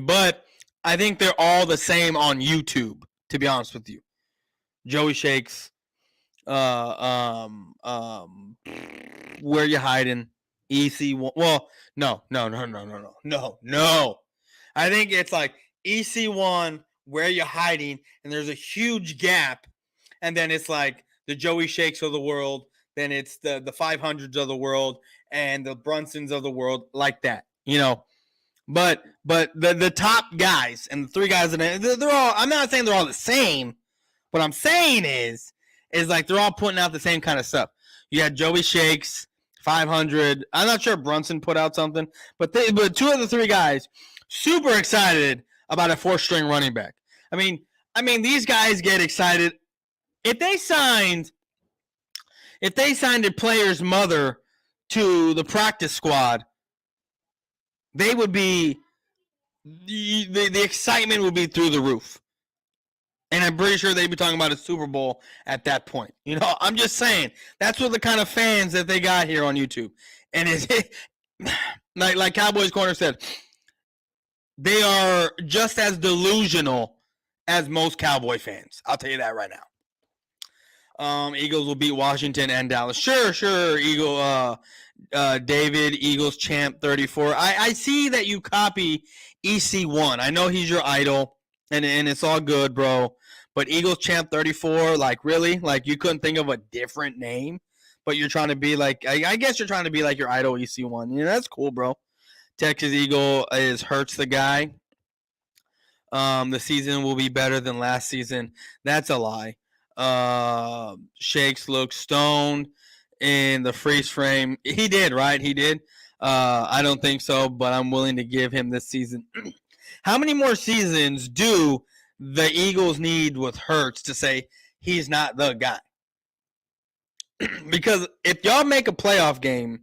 But I think they're all the same on YouTube. To be honest with you, Joey Shakes, where you hiding? EC1. Well, no. I think it's like EC1, where you hiding, and there's a huge gap, and then it's like the Joey Shakes of the world, then it's the 500s of the world, and the Brunsons of the world, like that, you know. But the top guys and the 3 guys, they're all. I'm not saying they're all the same. What I'm saying is like they're all putting out the same kind of stuff. You had Joey Shakes, 500. I'm not sure if Brunson put out something, but 2 of the 3 guys super excited about a 4th-string running back. I mean, these guys get excited. If they signed a player's mother to the practice squad, they would be the excitement would be through the roof. And I'm pretty sure they'd be talking about a Super Bowl at that point. You know, I'm just saying that's what the kind of fans that they got here on YouTube. And it's like Cowboys Corner said, they are just as delusional as most Cowboy fans. I'll tell you that right now. Eagles will beat Washington and Dallas. Sure. David, Eagles champ 34. I see that you copy EC1. I know he's your idol, and it's all good, bro. But Eagles champ 34, like really? Like you couldn't think of a different name, but you're trying to be like, I guess you're trying to be like your idol EC1. Yeah, that's cool, bro. Texas Eagle is Hurts the guy. The season will be better than last season. That's a lie. Shakes looks stoned in the freeze frame. He did, right? He did. I don't think so, but I'm willing to give him this season. How many more seasons do the Eagles need with Hurts to say he's not the guy? Because if y'all make a playoff game,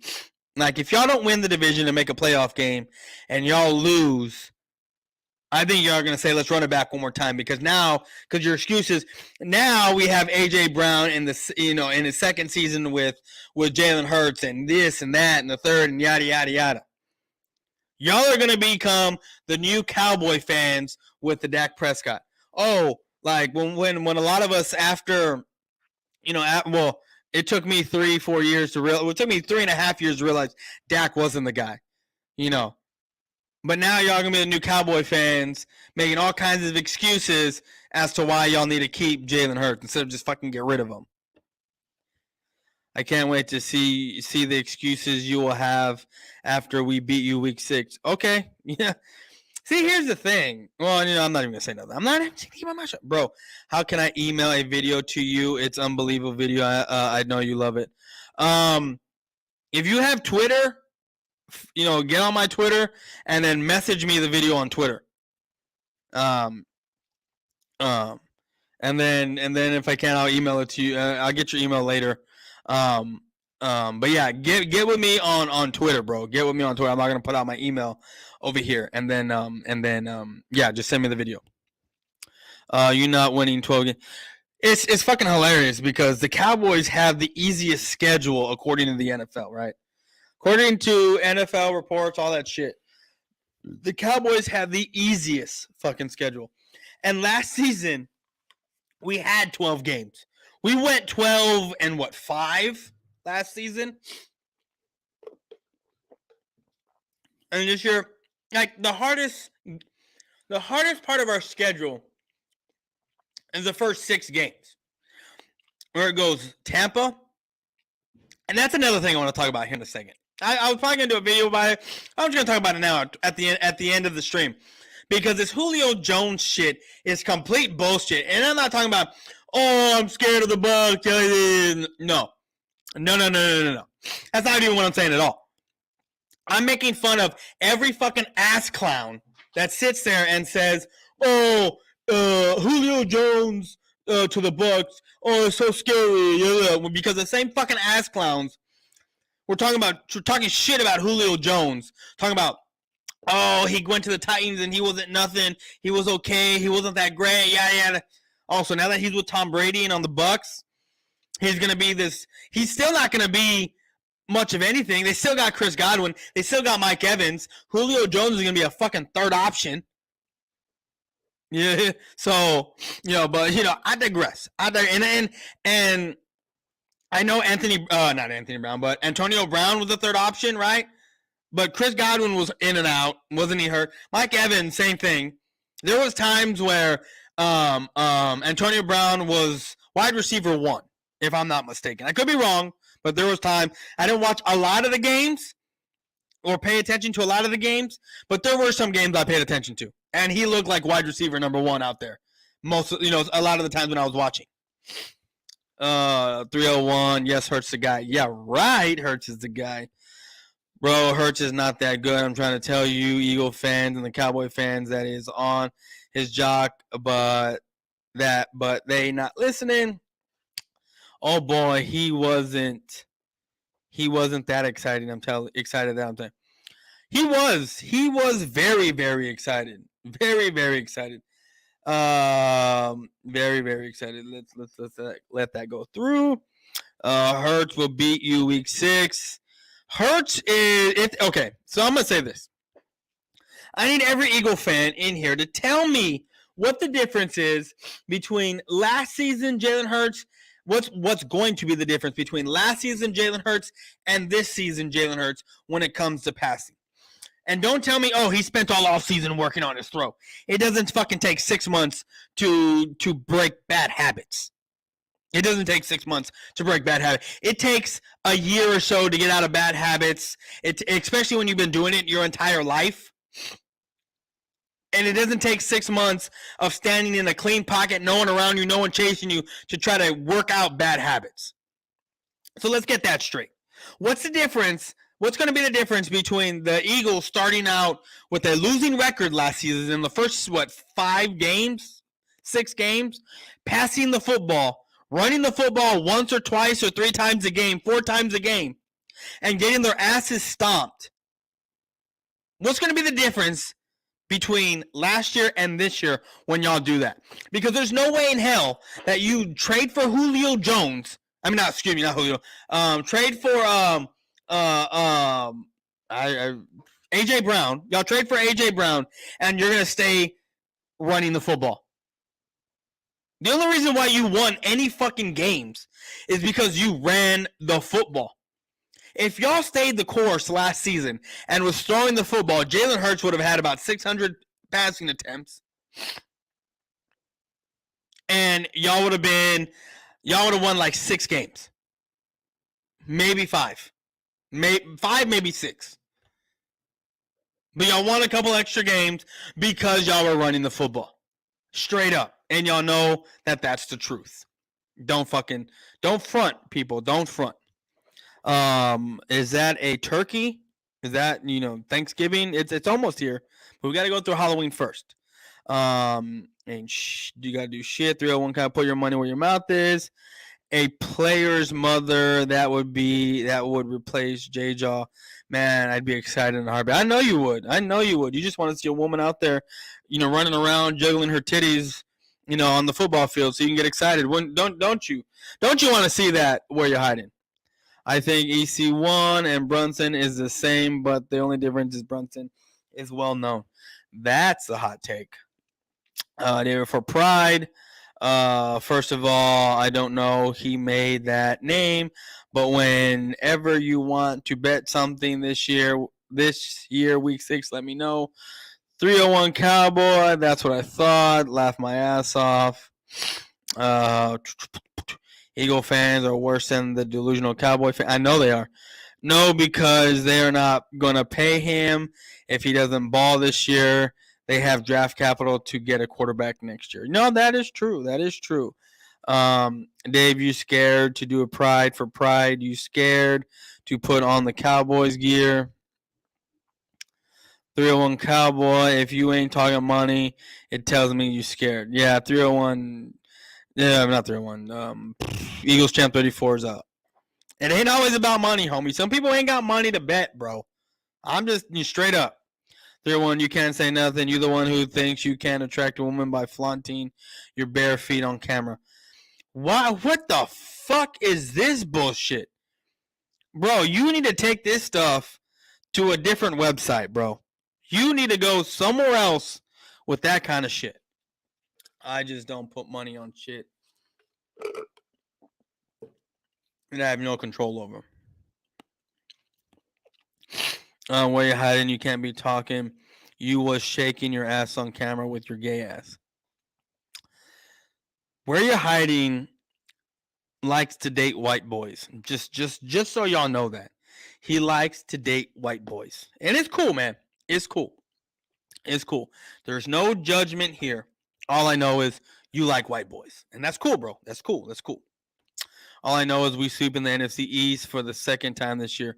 like if y'all don't win the division and make a playoff game and y'all lose, I think y'all are going to say, let's run it back one more time, because your excuse is now we have A.J. Brown in the, in his 2nd season with Jalen Hurts and this and that and the 3rd and yada, yada, yada. Y'all are going to become the new Cowboy fans with the Dak Prescott. Oh, like when a lot of us after, it took me 3-4 years to realize, it took me 3.5 years to realize Dak wasn't the guy, But now y'all going to be the new Cowboy fans making all kinds of excuses as to why y'all need to keep Jalen Hurts instead of just fucking get rid of him. I can't wait to see the excuses you will have after we beat you week 6. Okay, yeah. See, here's the thing. Well, I'm not even gonna say nothing. I'm not even thinking about my show, bro. How can I email a video to you? It's unbelievable video. I know you love it. If you have Twitter, get on my Twitter and then message me the video on Twitter. And then if I can, I'll email it to you. I'll get your email later. But yeah, get with me on Twitter, bro. Get with me on Twitter. I'm not gonna put out my email over here, and then just send me the video. You're not winning 12 games. It's fucking hilarious because the Cowboys have the easiest schedule according to the NFL, right? According to NFL reports, all that shit. The Cowboys have the easiest fucking schedule. And last season, we had 12 games. We went 12 and 5 last season. And this year, like the hardest part of our schedule is the first 6 games. Where it goes Tampa. And that's another thing I want to talk about here in a second. I was probably going to do a video about it. I'm just going to talk about it now at the end of the stream. Because this Julio Jones shit is complete bullshit. And I'm not talking about, I'm scared of the Bucs. No. That's not even what I'm saying at all. I'm making fun of every fucking ass clown that sits there and says, Julio Jones to the Bucs. Oh, it's so scary. Because the same fucking ass clowns we're talking shit about Julio Jones. Talking about, he went to the Titans and he wasn't nothing. He was okay. He wasn't that great. Yeah. Also, now that he's with Tom Brady and on the Bucs, he's going to be this. He's still not going to be much of anything. They still got Chris Godwin. They still got Mike Evans. Julio Jones is going to be a fucking third option. Yeah. So, but, I digress. And I know not Anthony Brown, but Antonio Brown was the third option, right? But Chris Godwin was in and out. Wasn't he hurt? Mike Evans, same thing. There was times where Antonio Brown was wide receiver 1, if I'm not mistaken. I could be wrong, but there was time. I didn't watch a lot of the games or pay attention to a lot of the games, but there were some games I paid attention to. And he looked like wide receiver number 1 out there. A lot of the times when I was watching. 301. Yes, Hurts the guy. Yeah, right. Hurts is the guy. Bro, Hurts is not that good. I'm trying to tell you, Eagle fans and the Cowboy fans, that is on his jock, but they not listening. Oh boy, he wasn't that exciting. Excited that I'm saying. He was very, very excited. Very, very excited. Very, very excited. Let's let that go through. Hurts will beat you week 6. Hurts is okay. So I'm gonna say this. I need every Eagle fan in here to tell me what the difference is between last season Jalen Hurts. What's going to be the difference between last season Jalen Hurts and this season Jalen Hurts when it comes to passing? And don't tell me, he spent all offseason working on his throw. It doesn't fucking take 6 months to break bad habits. It doesn't take 6 months to break bad habits. It takes a year or so to get out of bad habits, especially when you've been doing it your entire life. And it doesn't take 6 months of standing in a clean pocket, no one around you, no one chasing you, to try to work out bad habits. So let's get that straight. What's the difference? What's going to be the difference between the Eagles starting out with a losing record last season in the first, 5 games, 6 games, passing the football, running the football once or twice or 3 times a game, 4 times a game, and getting their asses stomped? What's going to be the difference between last year and this year when y'all do that? Because there's no way in hell that you trade for Julio Jones. I mean, not Julio. Trade for AJ Brown. Y'all trade for AJ Brown, and you're gonna stay running the football. The only reason why you won any fucking games is because you ran the football. If y'all stayed the course last season and was throwing the football, Jalen Hurts would have had about 600 passing attempts, and y'all would have won like 6 games. maybe 5. Maybe 6. But y'all won a couple extra games because y'all were running the football. Straight up. And y'all know that that's the truth. Don't front, people. Don't front. Is that a turkey? Is that, Thanksgiving? It's almost here. But we got to go through Halloween first. And you got to do shit. 301 kind of put your money where your mouth is. A player's mother, that would replace J-Jaw. Man, I'd be excited in a heartbeat. I know you would. You just want to see a woman out there, running around, juggling her titties, on the football field so you can get excited. Don't you want to see that where you're hiding? I think EC1 and Brunson is the same, but the only difference is Brunson is well known. That's a hot take. They were for Pride. First of all, I don't know he made that name, but whenever you want to bet something this year, week 6, let me know. 301 Cowboy, that's what I thought. Laugh my ass off. Eagle fans are worse than the delusional Cowboy fan. I know they are. No, because they are not going to pay him if he doesn't ball this year. They have draft capital to get a quarterback next year. No, that is true. Dave, you scared to do a Pride for Pride? You scared to put on the Cowboys gear? 301 Cowboy, if you ain't talking money, it tells me you scared. Yeah, 301. Yeah, not 301. Eagles Champ 34 is out. It ain't always about money, homie. Some people ain't got money to bet, bro. I'm just straight up. 301, you can't say nothing. You're the one who thinks you can attract a woman by flaunting your bare feet on camera. What the fuck is this bullshit? Bro, you need to take this stuff to a different website, bro. You need to go somewhere else with that kind of shit. I just don't put money on shit that I have no control over. Where you hiding? You can't be talking. You was shaking your ass on camera with your gay ass. Where you hiding likes to date white boys. Just so y'all know that. He likes to date white boys. And it's cool, man. It's cool. There's no judgment here. All I know is you like white boys. And that's cool, bro. That's cool. All I know is we sweep in the NFC East for the second time this year.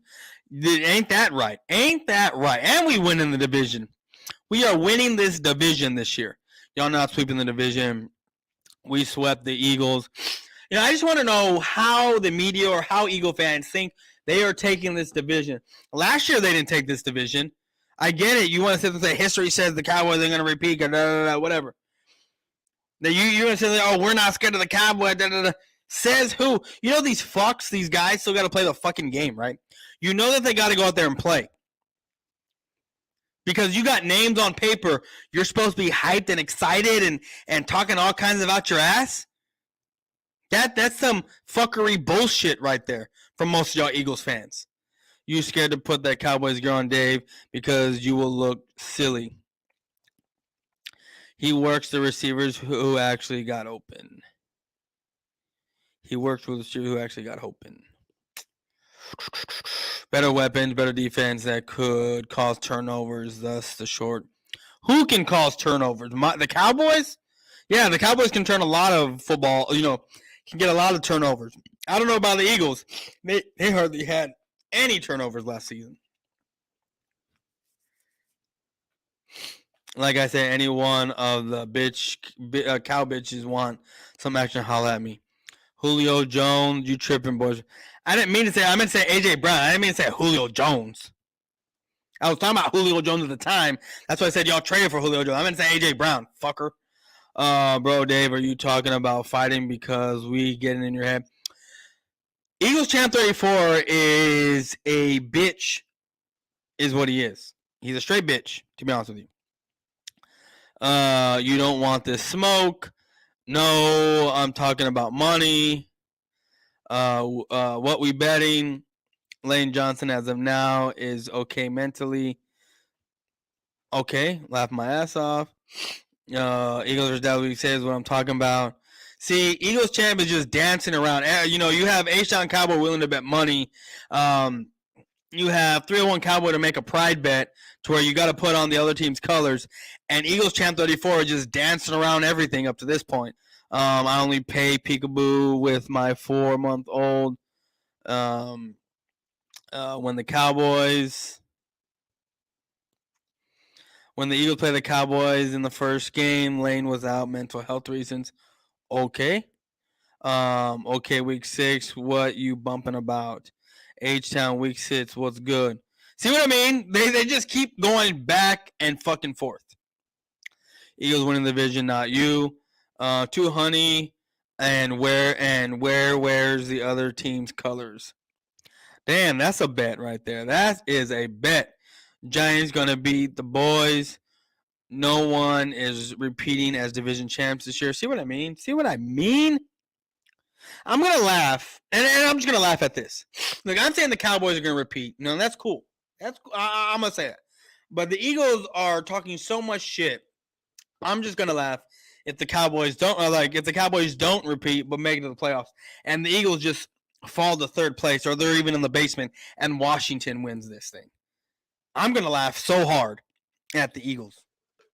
Ain't that right? And we win in the division. We are winning this division this year. Y'all not sweeping the division. We swept the Eagles. I just want to know how the media or how Eagle fans think they are taking this division. Last year, they didn't take this division. I get it. You want to sit and say history says the Cowboys are going to repeat, whatever. You're going to say, oh, we're not scared of the Cowboys. Says who? These fucks, these guys still got to play the fucking game, right? You know that they got to go out there and play. Because you got names on paper. You're supposed to be hyped and excited and talking all kinds about your ass. That's some fuckery bullshit right there from most of y'all Eagles fans. You scared to put that Cowboys gear on Dave because you will look silly. He works the receivers who actually got open. Better weapons, better defense that could cause turnovers, thus the short. Who can cause turnovers? The Cowboys? Yeah, the Cowboys can turn a lot of football, can get a lot of turnovers. I don't know about the Eagles. They hardly had any turnovers last season. Like I said, any one of the cow bitches want some action, holla at me. Julio Jones, you tripping, boys. I meant to say AJ Brown. I didn't mean to say Julio Jones. I was talking about Julio Jones at the time. That's why I said y'all traded for Julio Jones. I meant to say AJ Brown, fucker. Bro, Dave, are you talking about fighting because we getting in your head? Eagles Champ 34 is a bitch, is what he is. He's a straight bitch, to be honest with you. You don't want this smoke. No, I'm talking about money. What we betting? Lane Johnson as of now is okay mentally. Okay, laugh my ass off. Eagles are definitely says what I'm talking about. See, Eagles champ is just dancing around. You know, you have A-Sean Cowboy willing to bet money. You have 301 Cowboy to make a pride bet to where you got to put on the other team's colors. And Eagles champ 34 is just dancing around everything up to this point. I only pay peekaboo with my 4-month-old. When the Eagles play the Cowboys in the first game, Lane was out, mental health reasons. Okay. Okay, week 6, what you bumping about? H-Town, week 6, what's good? See what I mean? They just keep going back and fucking forth. Eagles winning the division, not you. 2 honey, and where wears the other team's colors? Damn, that's a bet right there. That is a bet. Giants gonna beat the boys. No one is repeating as division champs this year. See what I mean? See what I mean? I'm going to laugh, and I'm just going to laugh at this. Look, I'm saying the Cowboys are going to repeat. No, that's cool. That's cool. I'm going to say that. But the Eagles are talking so much shit. I'm just going to laugh if the Cowboys don't repeat but make it to the playoffs, and the Eagles just fall to 3rd place, or they're even in the basement, and Washington wins this thing. I'm going to laugh so hard at the Eagles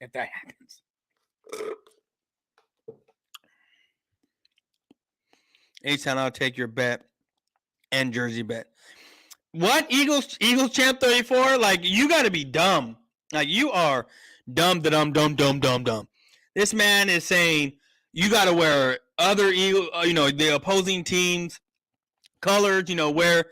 if that happens. H-Town, I'll take your bet and jersey bet. What? Eagles champ 34? Like, you got to be dumb. Like, you are dumb. This man is saying you got to wear other Eagle, the opposing team's colors, wear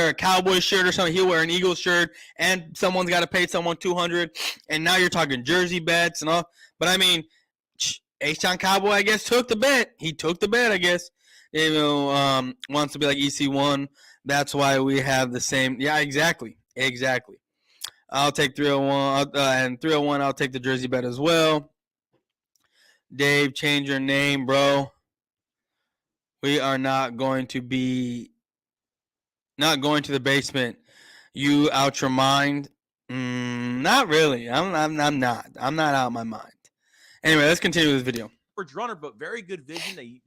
a Cowboy shirt or something. He'll wear an Eagles shirt, and someone's got to pay someone $200. And now you're talking jersey bets and all. But I mean, H-Town Cowboy, I guess, took the bet. He took the bet, I guess. Wants to be like EC1. That's why we have the same. Yeah, exactly. I'll take 301, and 301. I'll take the jersey bet as well. Dave, change your name, bro. We are not going to the basement. You out your mind? Not really. I'm not. I'm not out of my mind. Anyway, let's continue this video. Runner, but very good vision. They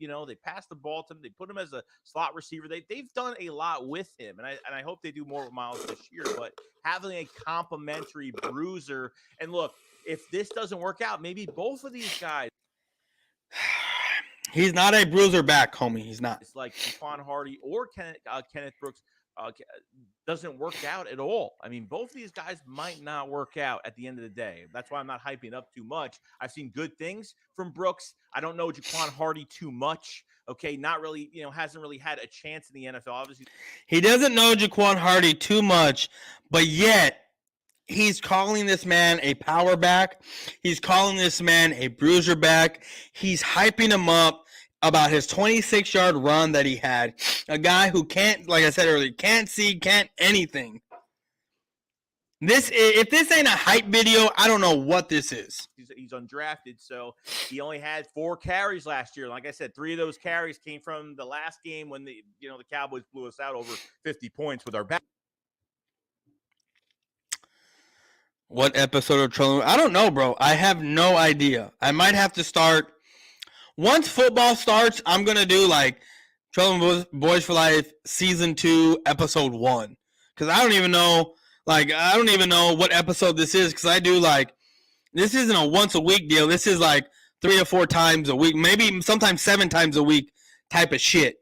pass the ball to him. They put him as a slot receiver. They've done a lot with him, and I hope they do more with Miles this year. But having a complimentary bruiser, and look, if this doesn't work out, maybe both of these guys. He's not a bruiser back, homie. He's not. It's like Jaquan Hardy or Kenneth Brooks doesn't work out at all. I mean, both of these guys might not work out at the end of the day. That's why I'm not hyping up too much. I've seen good things from Brooks. I don't know Jaquan Hardy too much. Okay, not really, hasn't really had a chance in the NFL. Obviously, he doesn't know Jaquan Hardy too much, but yet he's calling this man a power back. He's calling this man a bruiser back. He's hyping him up about his 26-yard run that he had. A guy who can't, like I said earlier, can't see, can't anything. If this ain't a hype video, I don't know what this is. He's undrafted, so he only had 4 carries last year. Like I said, 3 of those carries came from the last game when the Cowboys blew us out over 50 points with our back. What episode of Trolling? I don't know, bro. I have no idea. I might have to start. Once football starts, I'm going to do like Trolling Boyz4Life Season 2, Episode 1. Because I don't even know what episode this is. Because I do this isn't a once a week deal. This is like 3 or 4 times a week. Maybe sometimes 7 times a week type of shit,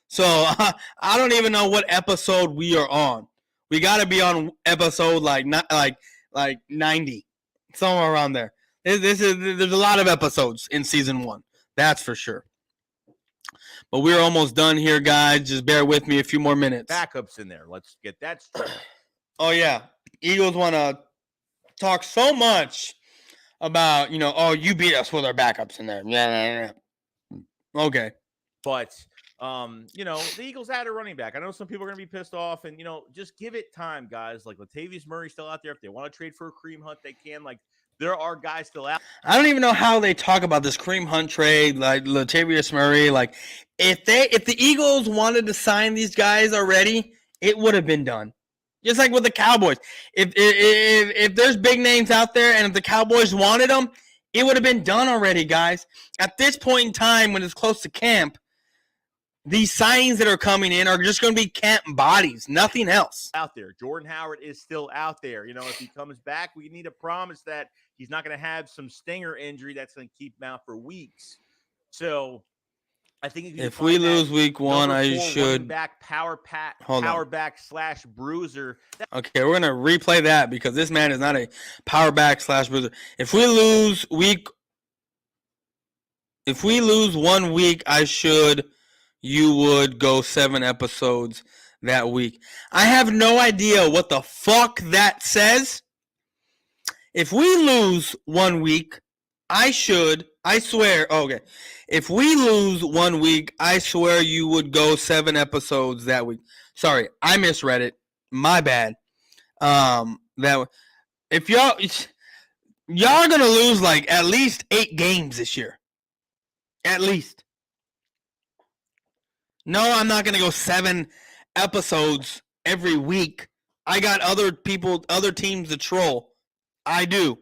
So I don't even know what episode we are on. We got to be on episode like 90. Somewhere around there. There's a lot of episodes in Season 1. That's for sure. But we're almost done here, guys. Just bear with me a few more minutes. Backups in there. Let's get that straight. Oh, yeah. Eagles want to talk so much about, you beat us with our backups in there. Yeah. Okay. But, the Eagles had a running back. I know some people are going to be pissed off. And, just give it time, guys. Like, Latavius Murray's still out there. If they want to trade for a Kareem Hunt, they can. Like, there are guys still out. I don't even know how they talk about this Kareem Hunt trade, like Latavius Murray. Like, if the Eagles wanted to sign these guys already, it would have been done. Just like with the Cowboys. If there's big names out there and if the Cowboys wanted them, It would have been done already, guys. At this point in time, when it's close to camp, these signings that are coming in are just going to be camp bodies, nothing else. Out there. Jordan Howard is still out there. You know, if he comes back, we need a promise that he's not going to have some stinger injury that's going to keep him out for weeks. So I think if we lose week one, I should power back / bruiser. Okay, we're gonna replay that because this man is not a power back / bruiser. If we lose 1 week, you would go 7 episodes that week. I have no idea what the fuck that says. If we lose 1 week, I swear, okay. If we lose 1 week, I swear you would go 7 episodes that week. Sorry, I misread it. My bad. If y'all are gonna lose like at least 8 games this year. At least. No, I'm not gonna go 7 episodes every week. I got other teams to troll. I do.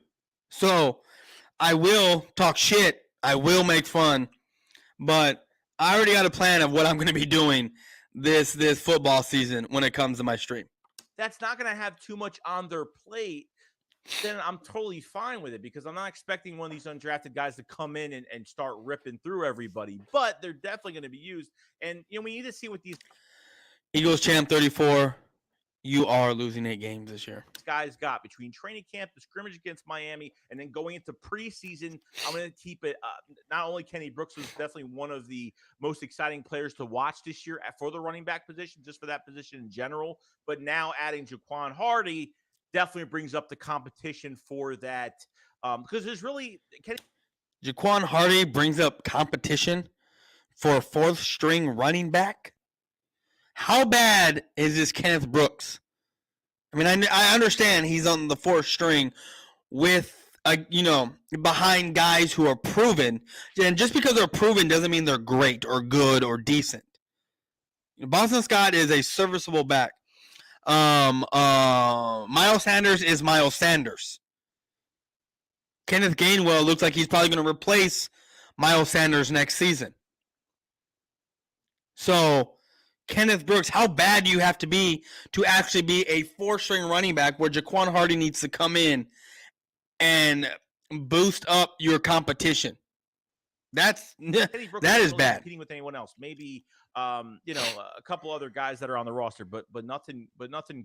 So I will talk shit. I will make fun. But I already got a plan of what I'm going to be doing this football season when it comes to my stream. That's not going to have too much on their plate. Then I'm totally fine with it because I'm not expecting one of these undrafted guys to come in and start ripping through everybody. But they're definitely going to be used. And, you know, we need to see what these Eagles champ 34. You are losing 8 games this year. Guys got between training camp, the scrimmage against Miami, and then going into preseason. I'm going to keep it. Not only Kenny Brooks was definitely one of the most exciting players to watch this year for the running back position, just for that position in general. But now adding Jaquan Hardy definitely brings up the competition for that because there's really Jaquan Hardy brings up competition for a 4th string running back. How bad is this Kenneth Brooks? I mean, I understand he's on the 4th string with, behind guys who are proven. And just because they're proven doesn't mean they're great or good or decent. Boston Scott is a serviceable back. Miles Sanders is Miles Sanders. Kenneth Gainwell looks like he's probably going to replace Miles Sanders next season. So Kenneth Brooks, how bad do you have to be to actually be a 4th-string running back where Jaquan Hardy needs to come in and boost up your competition? That is bad. Competing with anyone else, maybe a couple other guys that are on the roster, but nothing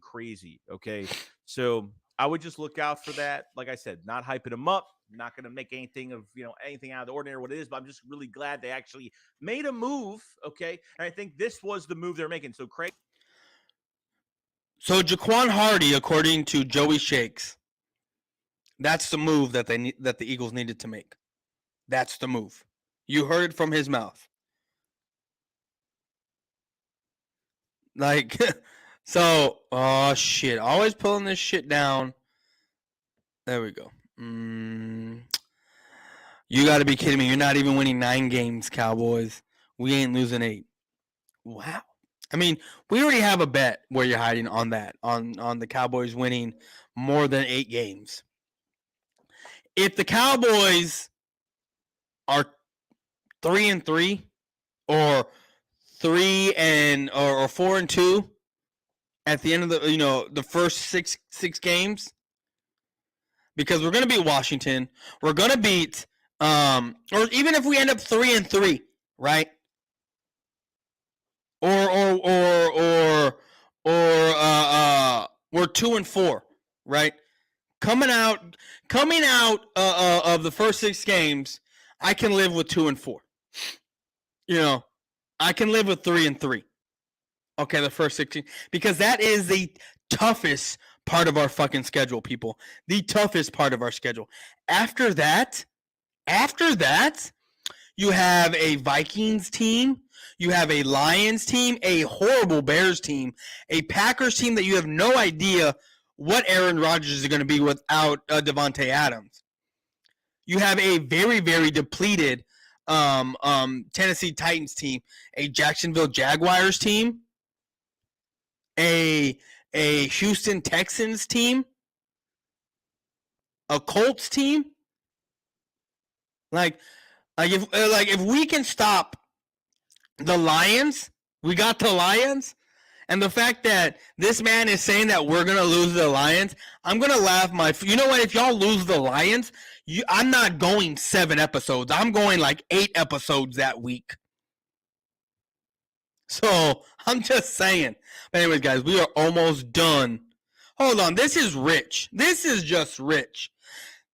crazy. Okay, so I would just look out for that. Like I said, not hyping them up, not going to make anything out of the ordinary what it is, but I'm just really glad they actually made a move. Okay, and I think this was the move they're making. So Craig. So Jaquan Hardy, according to Joey Shakes, that's the move that the Eagles needed to make. That's the move. You heard it from his mouth. Like, so, oh shit! Always pulling this shit down. There we go. You got to be kidding me! You're not even winning 9 games, Cowboys. We ain't losing 8. Wow. I mean, we already have a bet where you're hiding on that, on the Cowboys winning more than 8 games. If the Cowboys are 3-3 or 4-2 at the end of the first six games, because we're going to beat Washington, we're going to beat or even if we end up 3-3, right? Or we're 2-4, right? Coming out of the first 6 games, I can live with 2-4. I can live with 3-3. Okay, the first 16, because that is the toughest part of our fucking schedule, people. The toughest part of our schedule. After that, you have a Vikings team, you have a Lions team, a horrible Bears team, a Packers team that you have no idea what Aaron Rodgers is going to be without Devontae Adams. You have a very, very depleted Tennessee Titans team, a Jacksonville Jaguars team, a Houston Texans team, a Colts team, Like if we can stop the Lions, we got the Lions. And the fact that this man is saying that we're going to lose the Lions, I'm going to laugh you know what? If y'all lose the Lions, I'm not going 7 episodes. I'm going like 8 episodes that week. So I'm just saying. But anyways, guys, we are almost done. Hold on. This is rich. This is just rich.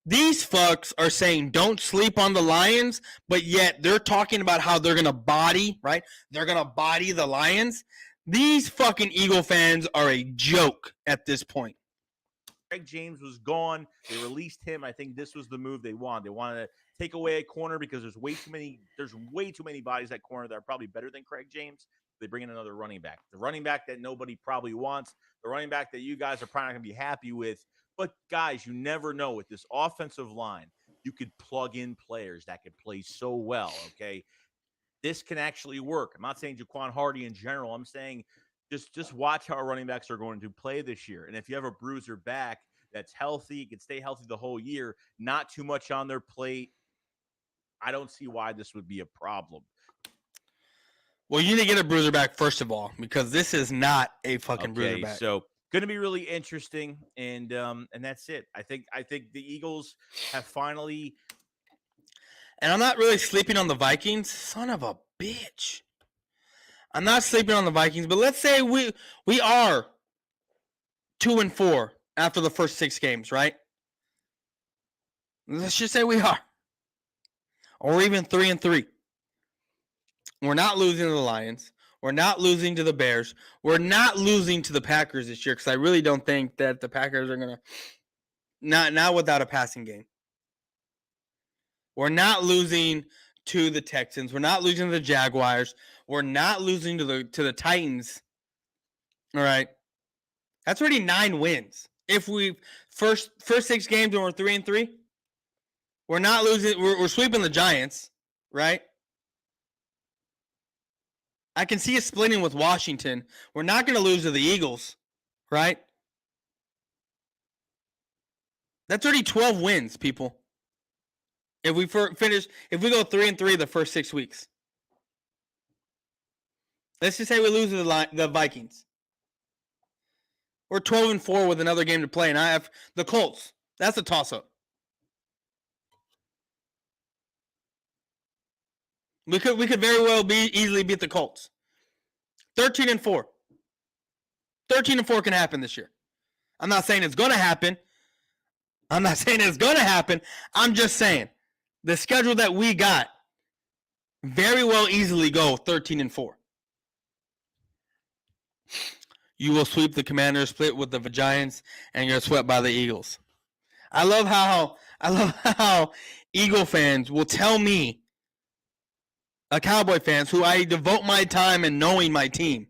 These fucks are saying don't sleep on the Lions, but yet they're talking about how they're going to body, right? They're going to body the Lions. These fucking Eagle fans are a joke at this point. Craig James was gone. They released him. I think this was the move they wanted. They wanted to take away a corner because there's way too many bodies at corner that are probably better than Craig James. They bring in another running back. The running back that nobody probably wants. The running back that you guys are probably not going to be happy with. But guys, you never know with this offensive line. You could plug in players that could play so well, okay? This can actually work. I'm not saying Jaquan Hardy in general. I'm saying just watch how our running backs are going to play this year. And if you have a bruiser back that's healthy, can stay healthy the whole year, not too much on their plate, I don't see why this would be a problem. Well, you need to get a bruiser back first of all, because this is not a fucking bruiser back. So going to be really interesting, and that's it. I think the Eagles have finally. And I'm not really sleeping on the Vikings. Son of a bitch. I'm not sleeping on the Vikings, but let's say we are 2-4 after the first 6 games, right? Let's just say we are. Or even 3-3. We're not losing to the Lions. We're not losing to the Bears. We're not losing to the Packers this year because I really don't think that the Packers are going to not without a passing game. We're not losing to the Texans. We're not losing to the Jaguars. We're not losing to the Titans. All right. That's already 9 wins. If we first 6 games and we're 3-3, we're not losing. We're sweeping the Giants, right? I can see us splitting with Washington. We're not going to lose to the Eagles, right? That's already 12 wins, people. If we go 3-3 the first 6 weeks. Let's just say we lose to the Vikings. We're 12-4 with another game to play, and I have the Colts. That's a toss-up. We could very well easily beat the Colts. 13-4. 13-4 can happen this year. I'm not saying it's going to happen. I'm just saying the schedule that we got very well easily go 13-4. You will sweep the Commanders, split with the Giants, and you're swept by the Eagles. I love how Eagle fans will tell me, Cowboy fans, who I devote my time in knowing my team.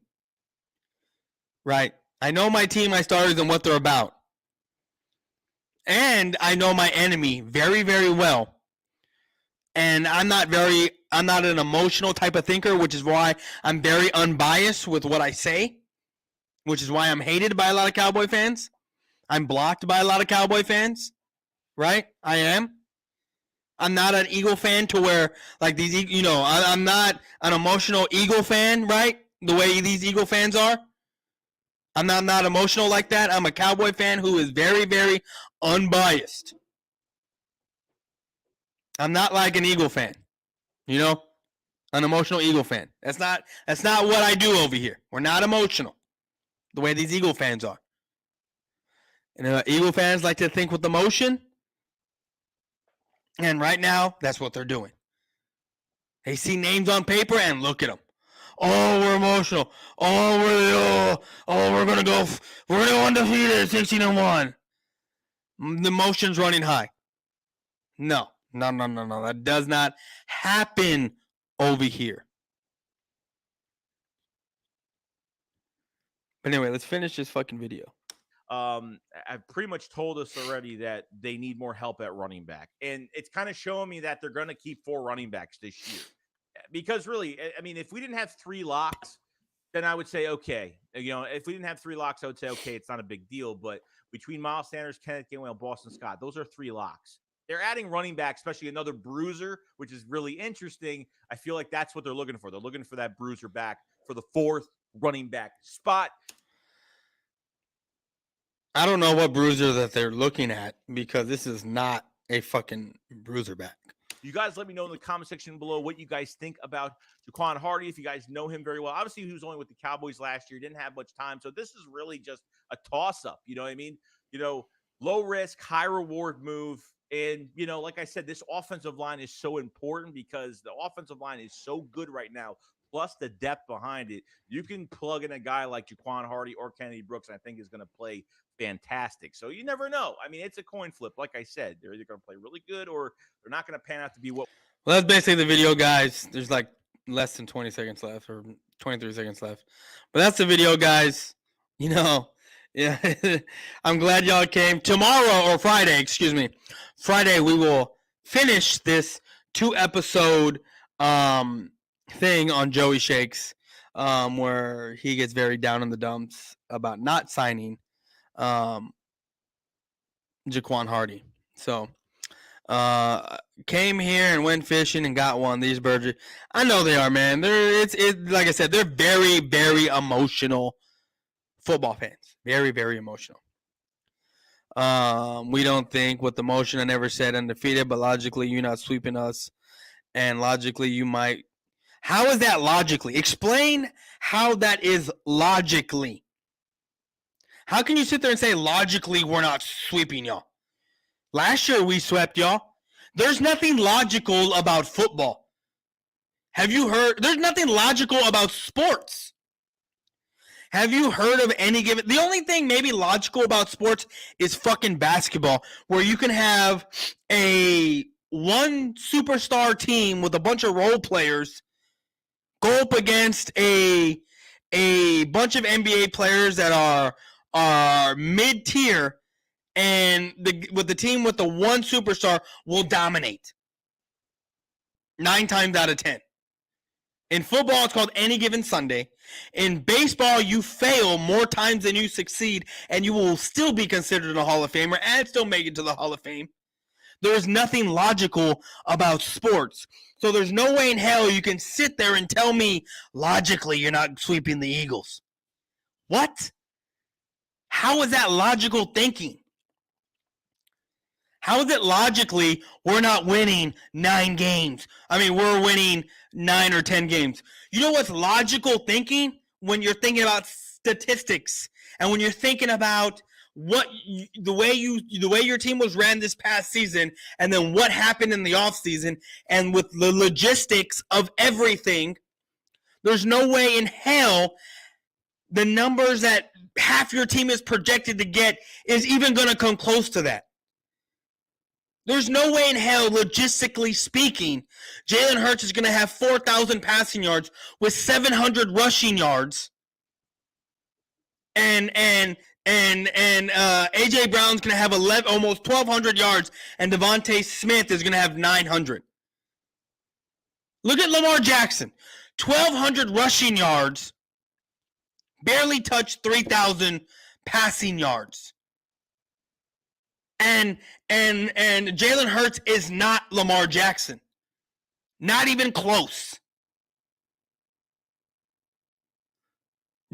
Right? I know my team, my starters, and what they're about. And I know my enemy very, very well. And I'm not an emotional type of thinker, which is why I'm very unbiased with what I say. Which is why I'm hated by a lot of Cowboy fans. I'm blocked by a lot of Cowboy fans. Right? I am. I'm not an Eagle fan to where, like, these, I'm not an emotional Eagle fan, right? The way these Eagle fans are. I'm not emotional like that. I'm a Cowboy fan who is very, very unbiased. I'm not like an Eagle fan. An emotional Eagle fan. That's not what I do over here. We're not emotional. The way these Eagle fans are. And Eagle fans like to think with emotion. And right now, that's what they're doing. They see names on paper and look at them. Oh, we're emotional. Oh, we're gonna go undefeated, 16-1. The emotion's running high. No. That does not happen over here. But anyway, let's finish this fucking video. I've pretty much told us already that they need more help at running back. And it's kind of showing me that they're going to keep 4 running backs this year. Because really, I mean, if we didn't have 3 locks, then I would say, okay. If we didn't have 3 locks, I would say, okay, it's not a big deal. But between Miles Sanders, Kenneth Gainwell, Boston Scott, those are 3 locks. they're adding running back, especially another bruiser, which is really interesting. I feel like that's what they're looking for. They're looking for that bruiser back for the 4th running back spot. I don't know what bruiser that they're looking at because this is not a fucking bruiser back. You guys let me know in the comment section below what you guys think about Jaquan Hardy, if you guys know him very well. Obviously, he was only with the Cowboys last year, didn't have much time. So this is really just a toss-up. You know what I mean? You know, low risk, high reward move. And, you know, like I said, this offensive line is so important because the offensive line is so good right now, plus the depth behind it. You can plug in a guy like Jaquan Hardy or Kennedy Brooks, and I think is going to play fantastic. So you never know. I mean, it's a coin flip. Like I said, they're either going to play really good or they're not going to pan out to be what. Well, that's basically the video, guys. There's like less than 20 seconds left or 23 seconds left. But that's the video, guys. You know, yeah. I'm glad y'all came. Tomorrow or Friday, excuse me. Friday, we will finish this 2-episode thing on Joey Shakes where he gets very down in the dumps about not signing Jaquan Hardy. So came here and went fishing and got one. These birds, I know they are, man. It's like I said, they're very, very emotional football fans. Very, very emotional. We don't think with emotion. I never said undefeated, but logically you're not sweeping us, and logically you might. How is that logically? Explain how that is logically. How can you sit there and say logically we're not sweeping y'all? Last year we swept y'all. There's nothing logical about football. Have you heard? There's nothing logical about sports. Have you heard of any given? The only thing maybe logical about sports is fucking basketball, where you can have a one superstar team with a bunch of role players go up against a bunch of NBA players that are mid-tier, and with the team with the one superstar will dominate 9 times out of 10. In football, it's called any given Sunday. In baseball, you fail more times than you succeed, and you will still be considered a Hall of Famer and still make it to the Hall of Fame. There is nothing logical about sports. So there's no way in hell you can sit there and tell me logically you're not sweeping the Eagles. What? How is that logical thinking? How is it logically we're not winning 9 games? I mean, we're winning 9 or 10 games. You know what's logical thinking? When you're thinking about statistics and when you're thinking about the way your team was ran this past season, and then what happened in the offseason, and with the logistics of everything, there's no way in hell the numbers that half your team is projected to get is even going to come close to that. There's no way in hell, logistically speaking, Jalen Hurts is going to have 4,000 passing yards with 700 rushing yards, and AJ Brown's going to have almost 1,200 yards, and Devontae Smith is going to have 900. Look at Lamar Jackson, 1,200 rushing yards, barely touched 3,000 passing yards. And Jalen Hurts is not Lamar Jackson. Not even close.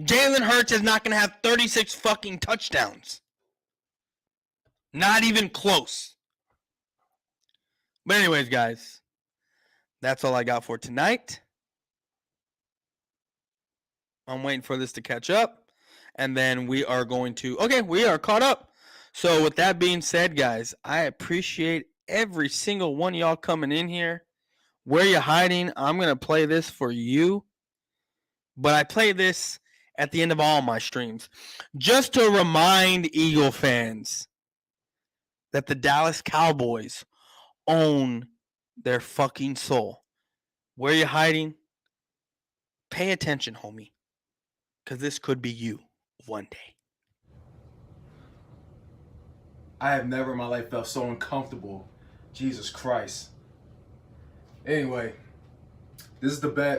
Jalen Hurts is not going to have 36 fucking touchdowns. Not even close. But anyways, guys, that's all I got for tonight. I'm waiting for this to catch up, and then we are going to... Okay, we are caught up. So with that being said, guys, I appreciate every single one of y'all coming in here. Where you hiding? I'm going to play this for you. But I play this at the end of all my streams, just to remind Eagle fans that the Dallas Cowboys own their fucking soul. Where you hiding? Pay attention, homie, because this could be you one day. I have never in my life felt so uncomfortable. Jesus Christ. Anyway, this is the bet.